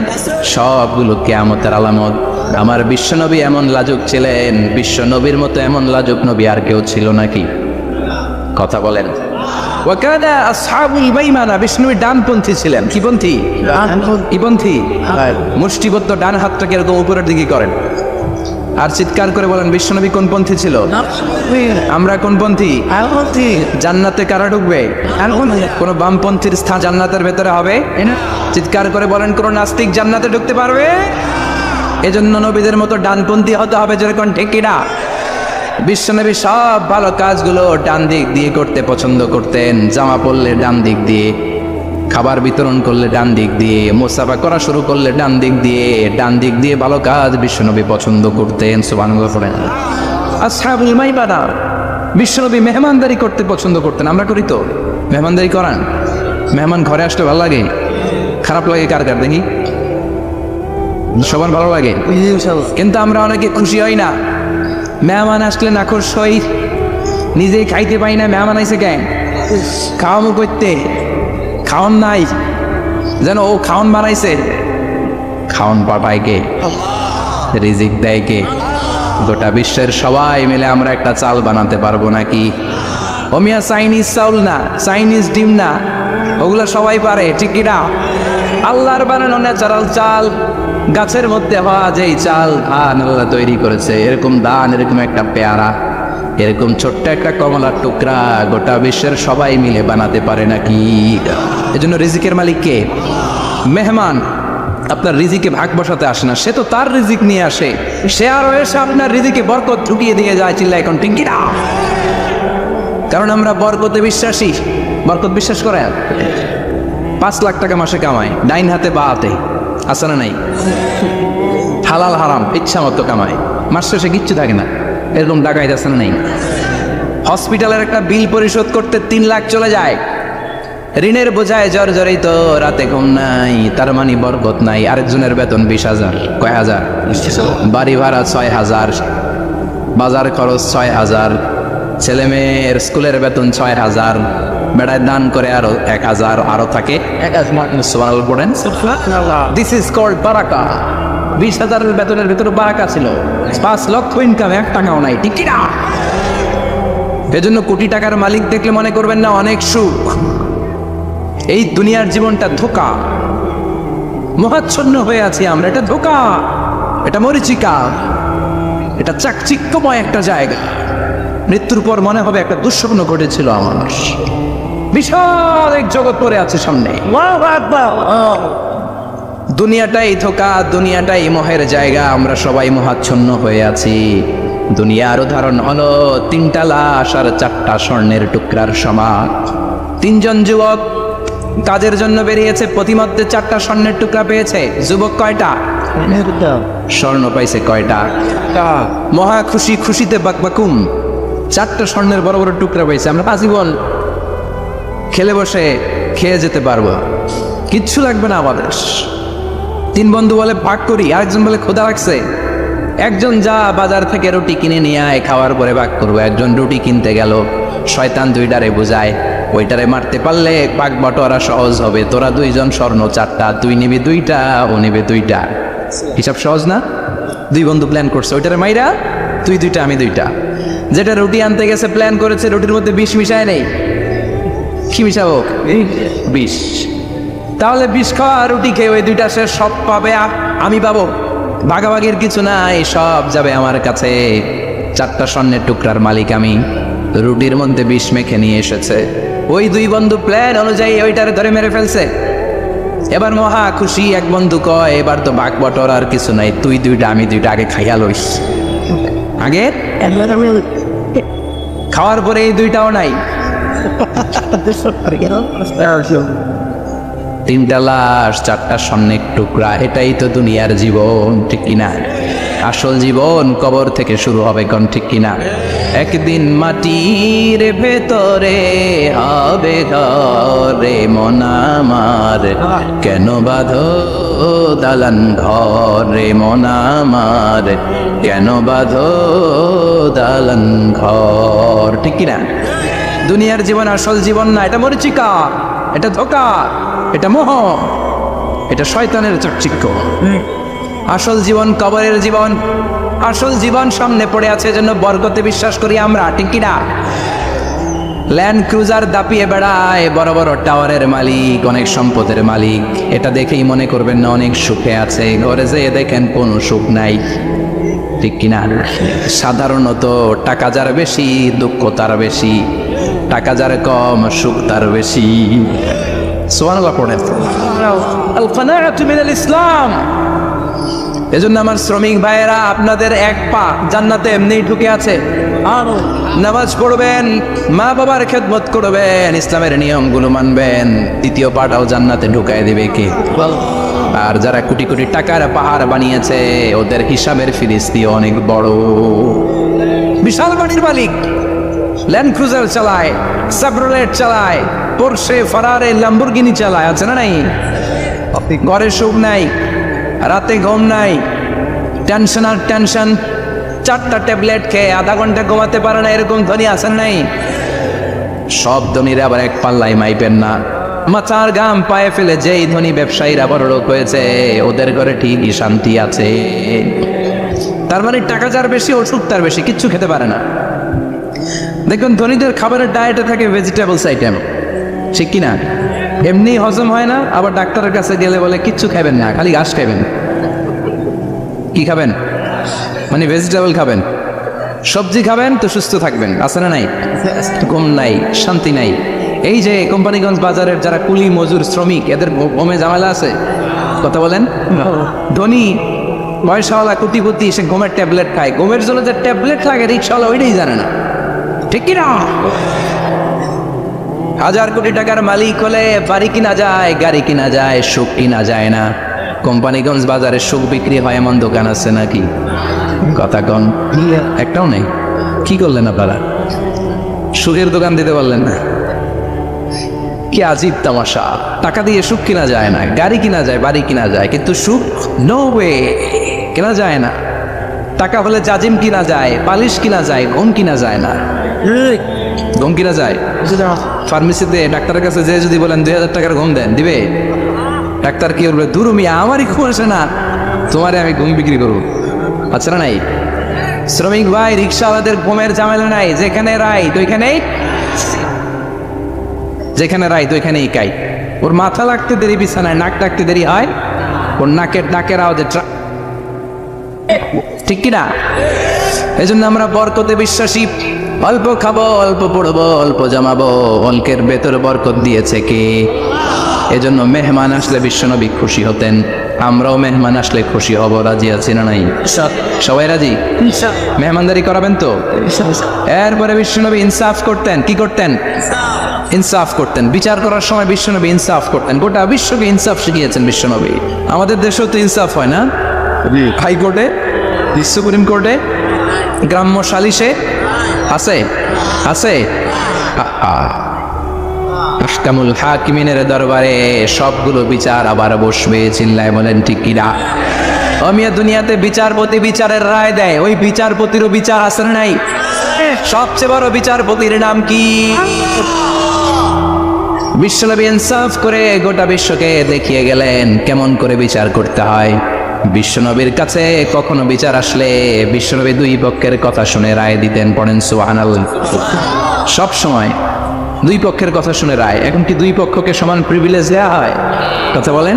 সবগুলো কিয়ামতের আলামত। আমার বিশ্বনবী এমন লাজুক ছিলেন, বিশ্বনবীর মতো এমন লাজুক নবী আর কেউ ছিল নাকি? কথা বলেন। ওয়াকানা আসহাবুল মাইমানা, বিষ্ণুবী ডানপন্থী ছিলেন। কি পন্থী? ইপন্থী। মুষ্টিবদ্ধ ডান হাতটাকে এরকম উপরের দিকে করেন আর চিৎকার করে বলেন, বিশ্বনবী কোন পন্থী ছিল? আমরা কোন পন্থী? জান্নাতে কারা ঢুকবে? কোন বামপন্থীর স্থান জান্নাতের ভেতরে হবে? চিৎকার করে বলেন, কোন নাস্তিক জান্নাতে ঢুকতে পারবে? এজন্য নবীদের মতো ডানপন্থী হতে হবে, যেরকম ঠিক কিনা? বিশ্বনবী সব ভালো কাজগুলো ডান দিক দিয়ে করতে পছন্দ করতেন। জামা পরলে ডান দিক দিয়ে, খাবার বিতরণ করলে ডান দিক দিয়ে, মুসাফা করা শুরু করলে ডান দিক দিয়ে ভালো কাজ বিশ্বনবী পছন্দ করতেন। সুবহানাল্লাহ বলেন। আসহাবুল মাইমানা, বিশ্বনবী মেহমানদারি করতে পছন্দ করতেন। আমরা করি তো? মেহমানদারি করান? মেহমান ঘরে আসলে ভালো লাগে? খারাপ লাগে কার কার দেখি? সবার ভালো লাগে, কিন্তু আমরা অনেকে খুশি হই না। মেহমান আসলে নাখোশ হই, নিজেই খাইতে পাই না। মেহমান আইসে কেন? খাওয়ানো করতে, খাওয়ান নাই যেন ও খাওয়ান বানাইছে। খাওয়ান পাঠায় কে? রিজিক দেয় কে? গোটা বিশ্বের সবাই মিলে আমরা একটা চাল বানাতে পারবো নাকি? ওমিয়া চাইনিজ চাউল না, চাইনিজ ডিম না, ওগুলো সবাই পারে, ঠিক কিনা? আল্লাহর বানানো ন্যাচারাল চাল, গাছের মধ্যে হওয়া যেই চাল, ধান আল্লাহ তৈরি করেছে, এরকম ধান, এরকম একটা পেয়ারা, এরকম ছোট্ট একটা কমলার টুকরা গোটা বিশ্বের সবাই মিলে বানাতে পারে নাকি? এজন্য রিজিকের মালিক কে? মেহমান আপনার রিজিকে ভাগ বসাতে আসে না, সে তো তার রিজিক নিয়ে আসে। সে আরো এসে আপনার রিজিকে বরকত ঢুকিয়ে দিয়ে যায়। চিল্লা এখন ঠিক কিনা? কারণ আমরা বরকতে বিশ্বাসী। বরকত বিশ্বাস করেন? 5 লাখ টাকা মাসে কামায়, ডাইন হাতে বা হাতে, আছে না নাই? হালাল হারাম ইচ্ছা মতো কামায়, মাস শেষে কিচ্ছু থাকে না, এরকম ডাকাইতে আছে না নাই? হসপিটালের একটা বিল পরিশোধ করতে 3 লাখ চলে যায়, ঋণের বোঝায় জর্জরিত, রাতে ঘুম নাই, তার মানে বরকত নাই। আরেকজনের বেতন 20,000, কয় হাজার? বাড়ি ভাড়া 6,000, বাজার খরচ 6,000, ছেলে মেয়ের স্কুলের বেতন 6,000, বেড়ায় দান করে আরো 1,000, আরো থাকে। সুবহানাল্লাহ পড়েন। দিস ইজ কল্ড বারাকা। 20,000 বেতনের ভিতরে বারাকা ছিল। 5 লক্ষ ইনকাম, 1 টাকাও নাই, ঠিক কিনা? এজন্য কোটি টাকার মালিক দেখলে মনে করবেন না অনেক সুখ। এই দুনিয়ার জীবনটা ধোঁকা, মহাচ্ছন্ন হয়ে আছি আমরা। এটা ধোঁকা, এটা মরিচিকা, এটা চাকচিক্যময় একটা জায়গা। মৃত্যুর পর মনে হবে একটা দুঃস্বপ্ন ঘটেছিল আমার। বিশাল এক জগৎ পড়ে আছে সামনে। দুনিয়াটাই ধোঁকা, দুনিয়াটাই মোহের জায়গা। আমরা সবাই মোহাচ্ছন্ন হয়ে আছি। দুনিয়ার উদাহরণ হলো 3টা লাশ আর 4টা স্বর্ণের টুকরার সমান। 3 জন যুবক কাজের জন্য বেরিয়েছে, প্রতিমধ্যে 4টা স্বর্ণের টুকরা পেয়েছে। যুবক কয়টা? স্বর্ণ পাইছে কয়টা? মহা খুশি, খুশিতে বাকবাকুম। 4টা স্বর্ণের বড় বড় টুকরা পাইছে। আমরা আজীবন খেলে বসে খেয়ে যেতে পারবো, কিচ্ছু লাগবে না আমাদের। 3 বন্ধু বলে ভাগ করি, আরেকজন বলে ক্ষুধা লাগছে। একজন যা বাজার থেকে রুটি কিনে নিয়ে আয়, খাওয়ার পরে ভাগ করবো। একজন রুটি কিনতে গেল, শয়তান 2টারে বুঝায়, ওইটারে মারতে পারলে ভাগ বাটোয়ারা সহজ হবে। তোরা 2 জন স্বর্ণ 4টা, তুই নিবি 2টা, ও নিবে 2টা। হিসাব সহজ না? 2 বন্ধু প্ল্যান করছে, ওইটারে মাইরা তুই 2টা, আমি 2টা। যেটা রুটি আনতে গেছে প্ল্যান করেছে, রুটির মধ্যে বিষ মিশায় নেই। কি মিশাবো? বিষ। তাহলে বিষ খাওয়া রুটি খেয়ে ওই 2টা সে সব পাবে, আমি পাবো। ভাগাভাগির কিছু নাই, সব যাবে আমার কাছে। 4টা স্বর্ণের টুকরার মালিক আমি। রুটির মধ্যে বিষ মেখে নিয়ে এসেছে। ওই 2 বন্ধু প্ল্যান অনুযায়ী ওইটারে ধরে মেরে ফেলছে। এবার মহা খুশি। এক বন্ধু কয়, এবার তো ভাগ বটর আর কিছু নাই, তুই 2টা, আমি 2টা, আগে খাইয়া লইস। আগে খাওয়ার পরে এই 2টাও নাই। 3টা লাশ, 4টা স্বর্ণের টুকরা। এটাই তো দুনিয়ার জীবন, ঠিক কিনা? আসল জীবন কবর থেকে শুরু হবে, কোন ঠিক কিনা? একদিন মাটির ভেতরে হবে ঘরে মন আমার, কেন বাঁধো দালান ঘরে মন আমার, কেন বাঁধো দালান ঘর, ঠিক কিনা? দুনিয়ার জীবন আসল জীবন না, এটা মরিচিকা, এটা ধোঁকা, এটা মোহ, এটা শয়তানের চাকচিক্য। আসল জীবন কবরের জীবন। আসল জীবন সামনে পড়ে আছে, জন্য বরকতে বিশ্বাস করি আমরা, ঠিক কিনা? ল্যান্ড ক্রুজার দাপিয়ে বেড়ায়, বড় বড় টাওয়ারের মালিক, অনেক সম্পদের মালিক। এটা দেখেই মনে করবেন না অনেক সুখে আছে, ঘরে যেয়ে দেখেন কোনো সুখ নাই, ঠিক কিনা? সাধারণত টাকা যার বেশি, দুঃখ তার বেশি। টাকা যার কম, সুখ তার বেশি। সুবহানাল্লাহ পড়েন। আল কানাআতু মিনাল ইসলাম। এজন্য আমার শ্রমিক ভাইয়েরা, আপনাদের এক পা জান্নাতে এমনি ঢুকে আছে। নামাজ পড়বেন, মা বাবার খেদমত করবেন, ইসলামের নিয়মগুলো মানবেন, দ্বিতীয় পাটাও জান্নাতে ঢুকায় দিবে কে? আর যারা কোটি কোটি টাকার পাহাড় বানিয়েছে, ওদের হিসাবের ফিরিস্তি অনেক বড়। বিশাল বাড়ির মালিক, ল্যান্ড ক্রুজার চালায়, সাবরোলেট চালায়, পোরশে, ফারারে, ল্যাম্বরগিনি চালায়, আছে না নাই? ঘরে সুখ নাই, রাতে ঘুম নাই, টেনশন আর টেনশন, 4টা ট্যাবলেট খেয়ে আধা ঘন্টা ঘুমাতে পারে না, এরকম ধনী আছেন নাই? সব ধনীরা আবার এক পাল্লাই মাইপেন না। মাথার গাম পায়ে ফেলে যেই ধনী ব্যবসায়ীরা বড়লোক হয়েছে, ওদের ঘরে ঠিকই শান্তি আছে। তার মানে টাকা যার বেশি, ওষুধ তার বেশি, কিচ্ছু খেতে পারে না। দেখুন, ধনীদের খাবারের ডায়েটে থাকে ভেজিটেবলস আইটেম, ঠিক কিনা? এমনি হজম হয় না, আবার ডাক্তারের কাছে গেলে বলে কিচ্ছু খাবেন না, খালি ঘাস খাবেন। কি খাবেন? মানে ভেজিটেবল খাবেন, সবজি খাবেন তো সুস্থ থাকবেন, আছে না নাই? ঘুম নাই, শান্তি নাই। এই যে কোম্পানিগঞ্জ বাজারের যারা কুলি মজুর শ্রমিক, এদের ঘুমে ঝামেলা আছে, কথা বলেন? ধনী পয়সাওয়ালা কোটিপতি, সে ঘুমের ট্যাবলেট খায়, ঘুমের জন্য যে ট্যাবলেট লাগে রিক্সাওয়ালা ওইটাই জানে না, ঠিক কিনা? 1000 কোটি টাকার মালিক হলে বাড়ি কিনা যায়, গাড়ি কিনা যায়, সুখ কিনা যায় না। কোম্পানিগঞ্জ বাজারে সুখ বিক্রি হয় এমন দোকান আছে নাকি? কথা কন, একটাও নেই। কি করলেন আপনারা? সুখের দোকান দিতে পারলেন না? কি আজীব তামাশা! টাকা দিয়ে সুখ কিনা যায় না, গাড়ি কিনা যায়, বাড়ি কিনা যায়, কিন্তু সুখ নো ওয়ে, কেনা যায় না। টাকা হলে জাজিম কিনা যায়, পালিশ কিনা যায়, ঘুম কিনা যায় না। ঘুম কিনা যায়? ফার্মেসিতে ডাক্তারের কাছে যে যদি বলেন 2000 টাকার ঘুম দেন, দিবে? ডাক্তার কি বলবে? দূর মিয়া, আমারই ঘুম আসে না, তোমারে আমি ঘুম বিক্রি করবো। আচ্ছা না নাই? শ্রমিক ভাই, রিক্সাওয়ালাদের ঘুমের ঝামেলা নাই, যেখানে রাইট ওইখানেই, যেখানে রাইট ওইখানেই কাই। ওর মাথা লাগতে দেরি বিছানায়, নাক ডাকতে দেরি হয়, ওর নাকের আওয়াজে, ঠিক কিনা? এই জন্য আমরা বরকতে বিশ্বাসী। অল্প খাবো, অল্প পড়বো, অল্প জমাবো, অল্পের ভেতর বরকত দিয়েছে কে? এজন্য মেহমান আসলে বিশ্বনবী খুশি হতেন, আমরাও মেহমান আসলে খুশি হব। রাজি আছি না নাই? সবাই রাজি? মেহমানদারি করাবেন তো? এরপরে বিশ্বনবী ইনসাফ করতেন। কি করতেন? ইনসাফ করতেন। বিচার করার সময় বিশ্বনবী ইনসাফ করতেন। গোটা বিশ্বকে ইনসাফ শিখিয়েছেন বিশ্বনবী। আমাদের দেশেও তো ইনসাফ হয় না? হাইকোর্টে, সুপ্রিম কোর্টে, গ্রাম্য সালিশে আছে, আছে। আহকামুল হাকিমিনের দরবারে সবগুলো বিচার আবার বসবে। চিল্লায় বলেন ঠিক কিনা? অমিয়া দুনিয়াতে বিচারপতি বিচারের রায় দেয়, ওই বিচারপতিরও বিচার আছে না নাই? সবচেয়ে বড় বিচারপতির নাম কি? বিশ্বনবী ইনসাফ করে গোটা বিশ্বকে দেখিয়ে গেলেন কেমন করে বিচার করতে হয়। বিশ্বনবীর কাছে কখনো বিচার আসলে বিশ্বনবী দুই পক্ষের কথা শুনে রায় দিতেন। পড়েন সুবহানাল্লাহ। সব সময় দুই পক্ষের কথা শুনে রায়। এখন কি দুই পক্ষকে সমান প্রিভিলেজ দেওয়া হয়? কথা বলেন।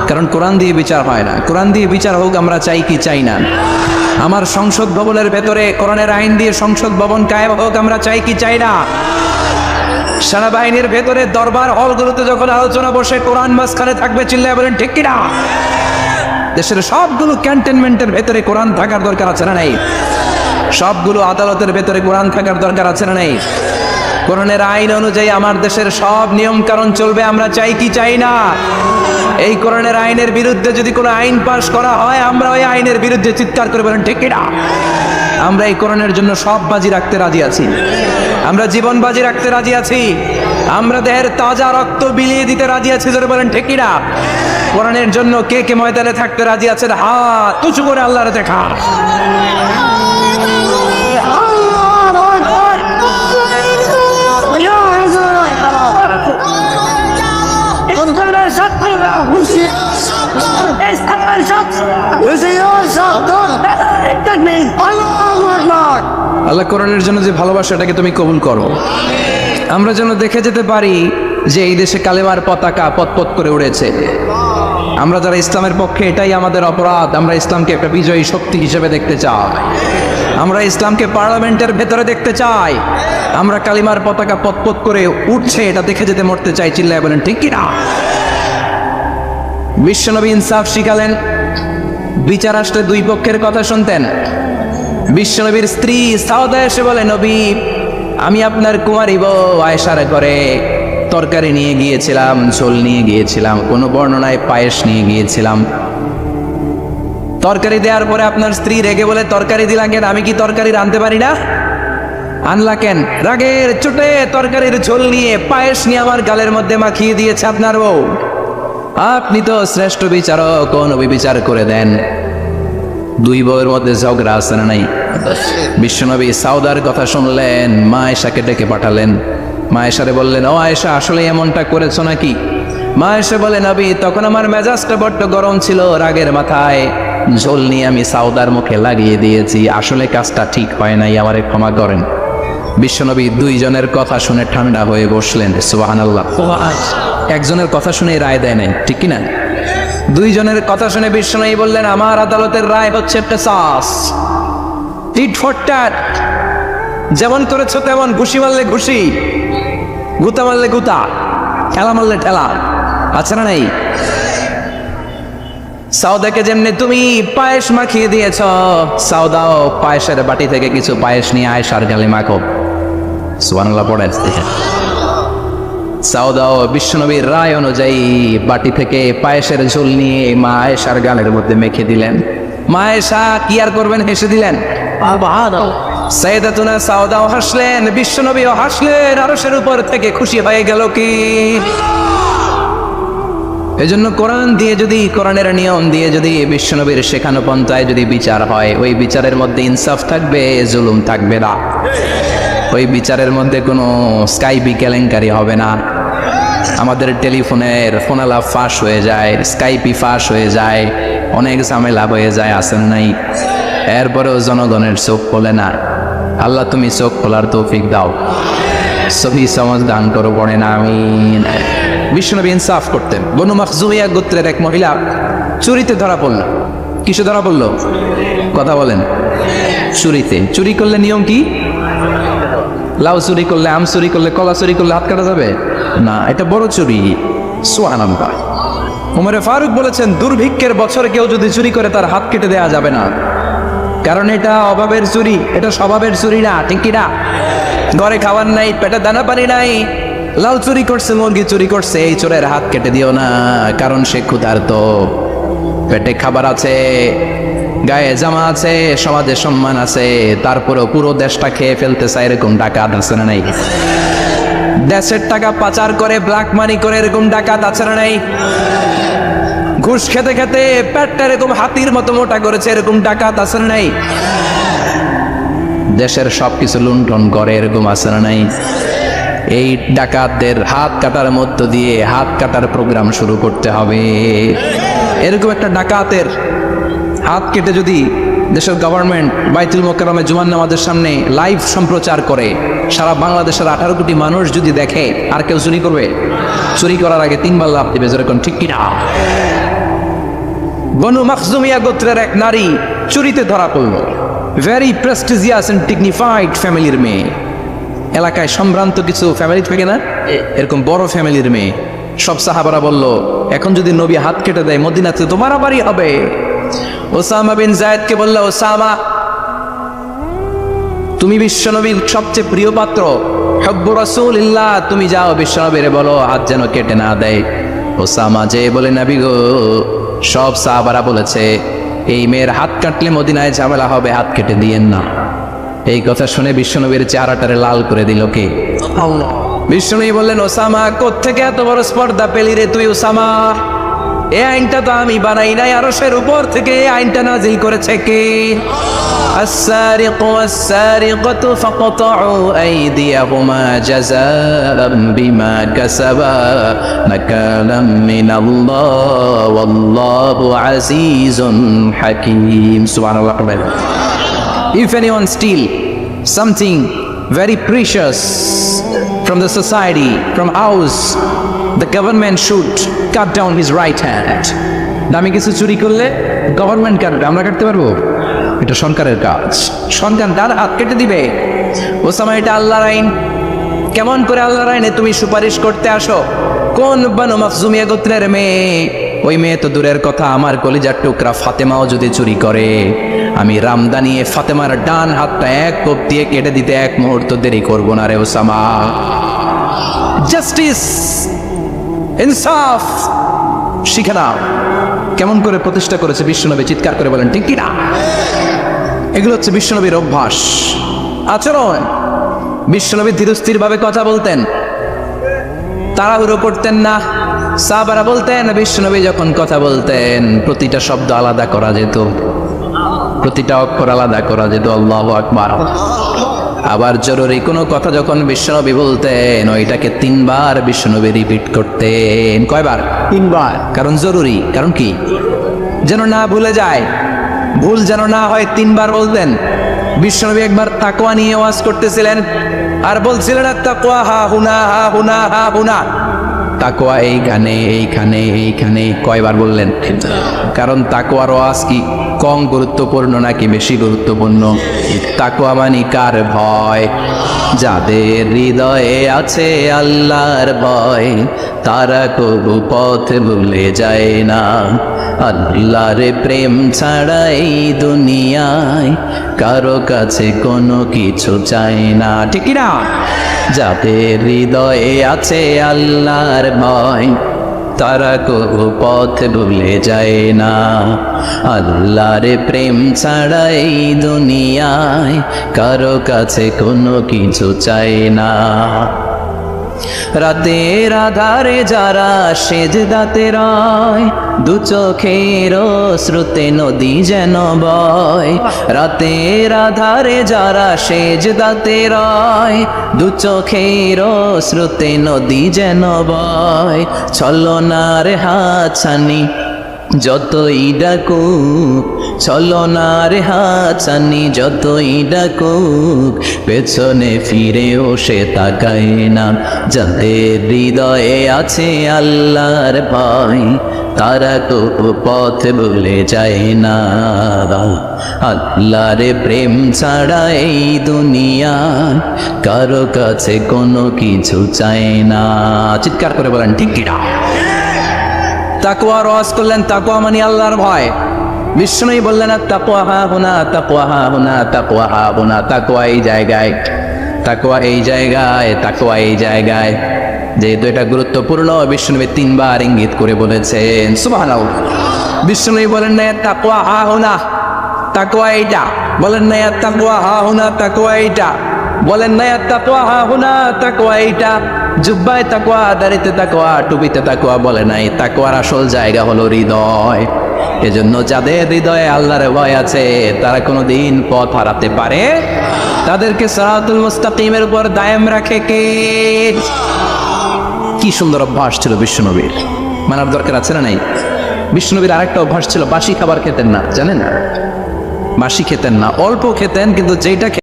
কারণ কোরআন দিয়ে বিচার হয় না। কোরআন দিয়ে বিচার হোক আমরা চাই কি চাই না? আমার সংসদ ভবনের ভেতরে কোরআনের আইন দিয়ে সংসদ ভবন কায়েম হোক আমরা চাই কি চাই না? সেনাবাহিনীর ভেতরে দরবার হলগুলোতে যখন আলোচনা বসে কোরআন মাঝখানে থাকবে, চিল্লায় বলেন ঠিক কিনা? দেশের সবগুলো ক্যান্টনমেন্টের ভেতরে কোরআন থাকার দরকার আছে না নাই? সবগুলো আদালতের ভেতরে কোরআন থাকার দরকার আছে না নাই? কোরআনের আইন অনুযায়ী আমার দেশের সব নিয়ম কারণ চলবে আমরা চাই কি চাই না? এই কোরআনের আইনের বিরুদ্ধে যদি কোনো আইন পাশ করা হয়, আমরা ওই আইনের বিরুদ্ধে চিৎকার করে বলেন ঠিক কিনা? আমরা এই কোরআনের জন্য সব বাজি রাখতে রাজি আছি। আমরা জীবন বাজি রাখতে রাজি আছি। আমরা দেহের তাজা রক্ত বিলিয়ে দিতে রাজি আছি। যারা বলেন ঠিক কিনা? কোরআনের জন্য কে কে ময়দানে থাকতে রাজি আছেন? হাত উঁচু করে আল্লাহর দেখা। আল্লাহ কোরআনের জন্য যে ভালোবাসা, এটাকে তুমি কবুল করো। আমরা যেন দেখে যেতে পারি যে এই দেশে কালেমার পতাকা পতপত করে উড়েছে। আমরা যারা ইসলামের পক্ষে, এটাই আমাদের অপরাধ। আমরা ইসলামকে একটা বিজয়ী শক্তি হিসেবে দেখতে চাই। আমরা ইসলামকে পার্লামেন্টের ভেতরে দেখতে চাই। আমরা কালিমার পতাকা পতপত করে উঠছে, এটা দেখে যেতে মরতে চাই। চিল্লায় বলেন ঠিক কিনা? বিশ্বনবী ইনসাফ শিখালেন। বিচার আসলে দুই পক্ষের কথা শুনতেন। বিশ্বনবীর স্ত্রী সাউদা এসে বলে, নবী, আমি আপনার কুমারী বউ আয়েশার ঘরে তরকারি নিয়ে গিয়েছিলাম, ঝোল নিয়ে গিয়েছিলাম, কোনো বর্ণনায় পায়েস নিয়ে গিয়েছিলাম। তরকারি দেওয়ার পরে আপনার স্ত্রী রেগে বলে, তরকারি দিলা কেন? আমি কি তরকারি রাঁধতে পারি না? আনলা কেন? রাগের চোটে তরকারির ঝোল নিয়ে পায়েস নিয়ে আমার গালের মধ্যে মাখিয়ে দিয়েছে আপনার বউ। আপনি তো শ্রেষ্ঠ বিচারক, কোন বিচার করে দেন। দুই বউয়ের মধ্যে ঝগড়া আছে না নাই? বিশ্বনবী সাউদার কথা শুনলেন, মা আয়েশাকে ডেকে পাঠালেন। মা আয়েশারে বললেন, ও আয়েশা, আসলে এমনটা করেছো নাকি? মা আয়েশা বলে, নবী, তখন আমার মেজাজটা বড্ড গরম ছিল, রাগের মাথায় ঝোল নিয়ে আমি সাউদার মুখে লাগিয়ে দিয়েছি, আসলে কাজটা ঠিক হয় নাই, আমারে ক্ষমা করেন। বিশ্বনবী দুইজনের কথা শুনে ঠান্ডা হয়ে বসলেন। সুবহানাল্লাহ। একজনের কথা শুনে রায় দেয় নাই, ঠিক কিনা? দুইজনের কথা শুনে বিশ্বনবী বললেন, আমার আদালতের রায় হচ্ছে কিসাস, টিট ফর ট্যাট। যেমন করেছো তেমন, ঘুষি মারলে ঘুষি, গুতা মারলে গুতা, ঠেলা মারলে ঠেলা, আছে না নাই? সাউদাকে যেমনি তুমি পায়েস মাখিয়ে দিয়েছ, সাউদাও পায়েসের বাটি থেকে কিছু পায়েস নিয়ে আয়েশার গালে মাখো। সুবহানাল্লাহ পড়েন। সাউদাও বিশ্বনবীর রায় অনুযায়ী বাটি থেকে পায়েসের ঝোল নিয়ে মা আয়েশার গালের মধ্যে মেখে দিলেন। মা আয়েশা কি আর করবেন, হেসে দিলেন। সাইয়েদাতুনা সাউদাও হাসলেন, বিশ্বনবীও হাসলেন, আরশের উপর থেকে খুশি হয়ে গেল কি। এজন্য কোরআন দিয়ে যদি, কোরআনের নিয়ম দিয়ে যদি, বিশ্বনবীর শেখানো পন্থায় যদি বিচার হয়, ওই বিচারের মধ্যে ইনসাফ থাকবে, জুলুম থাকবে না। ওই বিচারের মধ্যে কোনো স্কাইপি কেলেঙ্কারি হবে না। আমাদের টেলিফোনের ফোনালাপ ফাঁস হয়ে যায়, স্কাইপি ফাঁস হয়ে যায়, অনেক ঝামেলা হয়ে যায়, আসেন নাই? এরপরেও জনগণের চোখ খোলে না। আল্লাহ তুমি চোখ খোলার তৌফিক দাও, সহি সমাজ দান করো, পড়ে না আমিন। বিশ্বনবী ইনসাফ করতেন। বনু মাখজুমিয়া গোত্রের এক মহিলা চুরিতে ধরা পড়ল। কিসে ধরা পড়ল? কথা বলেন। চুরিতে। চুরি করলে নিয়ম কি? লাউ চুরি করলে, আম চুরি করলে, কলা চুরি করলে হাত কাটা যাবে না, এটা বড় চুরি। সুবহানাল্লাহ। ওমরে ফারুক বলেছেন, দুর্ভিক্ষের বছরে কেউ যদি চুরি করে তার হাত কেটে দেয়া যাবে না, কারণ এটা অভাবের চুরি, এটা স্বভাবের চুরি না, ঠিক কি না? ঘরে খাবার নাই, পেটে দানা পানি নাই, লাউ চুরি করছে, মুরগি চুরি করছে, এই চোরের হাত কেটে দিও না, কারণ সে ক্ষুধার্ত, পেটে খাবার আছে, গায়ে জামা আছে, সমাজে সম্মান আছে, তারপরেও পুরো দেশটা খেয়ে ফেলতে চায়, এরকম ডাকাত আছে না নাই? দেশের টাকা পাচার করে, ব্ল্যাক মানি করে, এরকম ডাকাত আছে না নাই? ঘুষ খেতে খেতে পেটটা এরকম হাতির মতো মোটা করেছে, এরকম ডাকাত আছে না নাই? দেশের সবকিছু লুণ্ঠন করে, এরকম আছে না নাই? এই ডাকাতদের হাত কাটার মধ্য দিয়ে হাত কাটার প্রোগ্রাম শুরু করতে হবে। এরকম একটা ডাকাতের হাত কেটে যদি দেশের গভর্নমেন্ট বাইতুল মোকাররমে জুমার নামাজের সামনে লাইভ সম্প্রচার করে, সারা বাংলাদেশের 18 কোটি মানুষ যদি দেখে, আর কেউ চুরি করবে? চুরি করার আগে 3 বার লাফ দিবে, যেরকম, ঠিক কিনা? বনু মাখজুমিয়া গোত্রের এক নারী চুরিতে ধরা পড়ল। ভেরি প্রেস্টিজিয়াস এন্ড ডিগনিফাইড ফ্যামিলির মেয়ে। এলাকায় সম্ভ্রান্ত কিছু ফ্যামিলি থাকে না, এরকম বড় ফ্যামিলির মেয়ে। সব সাহাবারা বলল, এখন যদি নবী হাত কেটে দেয়, মদিনাতে তো মারামারি হবে। ওসামা বিন যায়েদকে বলল, ওসামা, তুমি বিশ্বনবীর সবচেয়ে প্রিয় পাত্র, হুব্বু রাসূলিল্লাহ, তুমি যাও বিশ্বনবীরে বলো হাত যেন কেটে না দেয়। ওসামা যে বলে, নবী গো, সব সাহাবারা বলেছে এই মেয়ের হাত কাটলে মদিনায় ঝামেলা হবে, হাত কেটে দিয়েন না। এই কথা শুনে বিশ্বনবীর চেহারাটারে লাল করে দিল কে? আল্লাহ। বিশ্বনবী বললেন, ওসামা, কোত্থেকে এত বড় স্পর্ধা পেলি রে তুই ওসামা? এই আইনটা তো আমি বানাই নাই, আরশের উপর থেকে এই আইনটা নাজিল করেছে কে? আস-সারিকু ওয়াস-সারিকাতু ফাকতাউ আইদিয়াহুমা জাযাআন বিমা কাসাবা নাকালাম মিনাল্লাহ ওয়াল্লাহু আজিজুন হাকীম। সুবহানাল্লাহ। If anyone steal something very precious from the society, from house, the government should cut down his right hand. দামি কিছু চুরি করলে গভর্নমেন্ট কাটবে, আমরা কাটতে পারবো? এটা সরকারের কাজ, সরকার তার হাত কেটে দিবে। ওসামা, এটা আল্লাহর আইন। কেমন করে আল্লাহর আইনে তুমি সুপারিশ করতে আসো? কোন বনু মাখজুমিয়া গোত্রের মেয়ে ওই মেয়ে তো দূরের কথা, আমার কলিজার টুকরা ফাতেমাও যদি চুরি করে, আমি রামদা নিয়ে ফাতেমার ডান হাতটা এক কোপ দিয়ে কেটে দিতে এক মুহূর্ত দেরি করব না রে ওসামা। জাস্টিস, ইনসাফ শিখে নাও। কেমন করে প্রতিষ্ঠা করেছে বিশ্বনবী, চিৎকার করে বলেন ঠিক কিনা? এগুলো হচ্ছে বিশ্বনবীর অভ্যাস, আচরণ। বিশ্বনবী ধীরস্থির ভাবে কথা বলতেন, তাড়াহুড়ো করতেন না। সাহাবারা বলতেন বিশ্বনবী যখন কথা বলতেন প্রতিটা শব্দ আলাদা করা যেত, প্রতিটা অক্ষর আলাদা করা যেত। আল্লাহু আকবার। আবার জরুরি কোনো কথা যখন বিশ্বনবী বলতেন ওইটাকে 3 বার বিশ্বনবী রিপিট করতেন। কয়বার? 3 বার। কারণ জরুরি। কারণ কি? যেন না ভুলে যায়, ভুল যেন না হয় 3 বার বলতেন। বিশ্বনবী একবার তাকওয়া নিয়ে ওয়াজ করতেছিলেন আর বলছিলেন তাকওয়া হা হুনা হা হুনা হা হুনা। তাকওয়া এইখানে এইখানে এইখানে। কয়বার বললেন? কারণ তাকওয়ার ওয়াজ কি কম গুরুত্বপূর্ণ নাকি বেশি গুরুত্বপূর্ণ? তাকওয়া মানে কার ভয়? যাদের হৃদয়ে আছে আল্লাহর ভয় তারা কবু পথ ভুলে যায় না। আল্লাহর প্রেম ছাড়া এই দুনিয়ায় কারো কাছে কোনো কিছু চায় না, ঠিক না? যাদের হৃদয়ে আছে আল্লাহর ভয় তারা কবু পথ ভুলে যায় না। আল্লাহর প্রেম ছাড়া এই দুনিয়ায় কারো কাছে কোনো কিছু চায় না। রাতের আধারে যারা সেজদাতে রয় দু চোখের স্রোতে নদী যেন বয়। রাতের আধারে যারা সেজদাতে রয় দু চোখের স্রোতে নদী যেন বয়। ছলনার হাতছানি যতই ডাকুক, ছলনার হাতছানি যতই ডাকুক, পেছনে ফিরেও সে তাকায় না। যাদের হৃদয়ে আছে আল্লাহর ভয় তারা তো পথ ভুলে যায় না। আল্লাহর প্রেম ছাড়া এই দুনিয়া কারো কাছে কোনো কিছু চায় না। চিৎকার করে বলেন ঠিক কিনা? তাকওয়ার ওয়াজ করলেন, তাকওয়া মানে আল্লাহর ভয়। বিষ্ণুই বললেন তাকওয়া হা হুনা, তাকওয়া হা হুনা, তাকওয়া হা হুনা। তাকওয়া এই জায়গায়, তাকওয়া এই জায়গায়, তাকওয়া এই জায়গায়। যেহেতু এটা গুরুত্বপূর্ণ বিষ্ণুনবী 3 বার ইঙ্গিত করে বলেছেন। সুবহানাল্লাহ। বিষ্ণুই বলেন না তাকওয়া হা হুনা, তাকওয়া এইটা। বলেন না তাকওয়া হা হুনা, তাকওয়া এইটা। বলেন না তাকওয়া হা হুনা, তাকওয়া এইটা। জুব্বায় তাকওয়া, দাড়িতে তাকওয়া, টুপিতে তাকওয়া বলে নাই। তাকওয়ার আসল জায়গা হলো হৃদয়। এজন্য যাদের হৃদয়ে আল্লাহর ভয় আছে তারা কোনোদিন পথ হারাতে পারে। তাদেরকে সিরাতুল মুস্তাকিমের উপর দায়েম রাখে কে? কি সুন্দর অভ্যাস ছিল বিশ্বনবীর, মানার দরকার আছে না নাই? বিশ্বনবীর আরেকটা অভ্যাস ছিল, বাসি খাবার খেতেন না, জানেন? বাসি খেতেন না, অল্প খেতেন, কিন্তু যেটা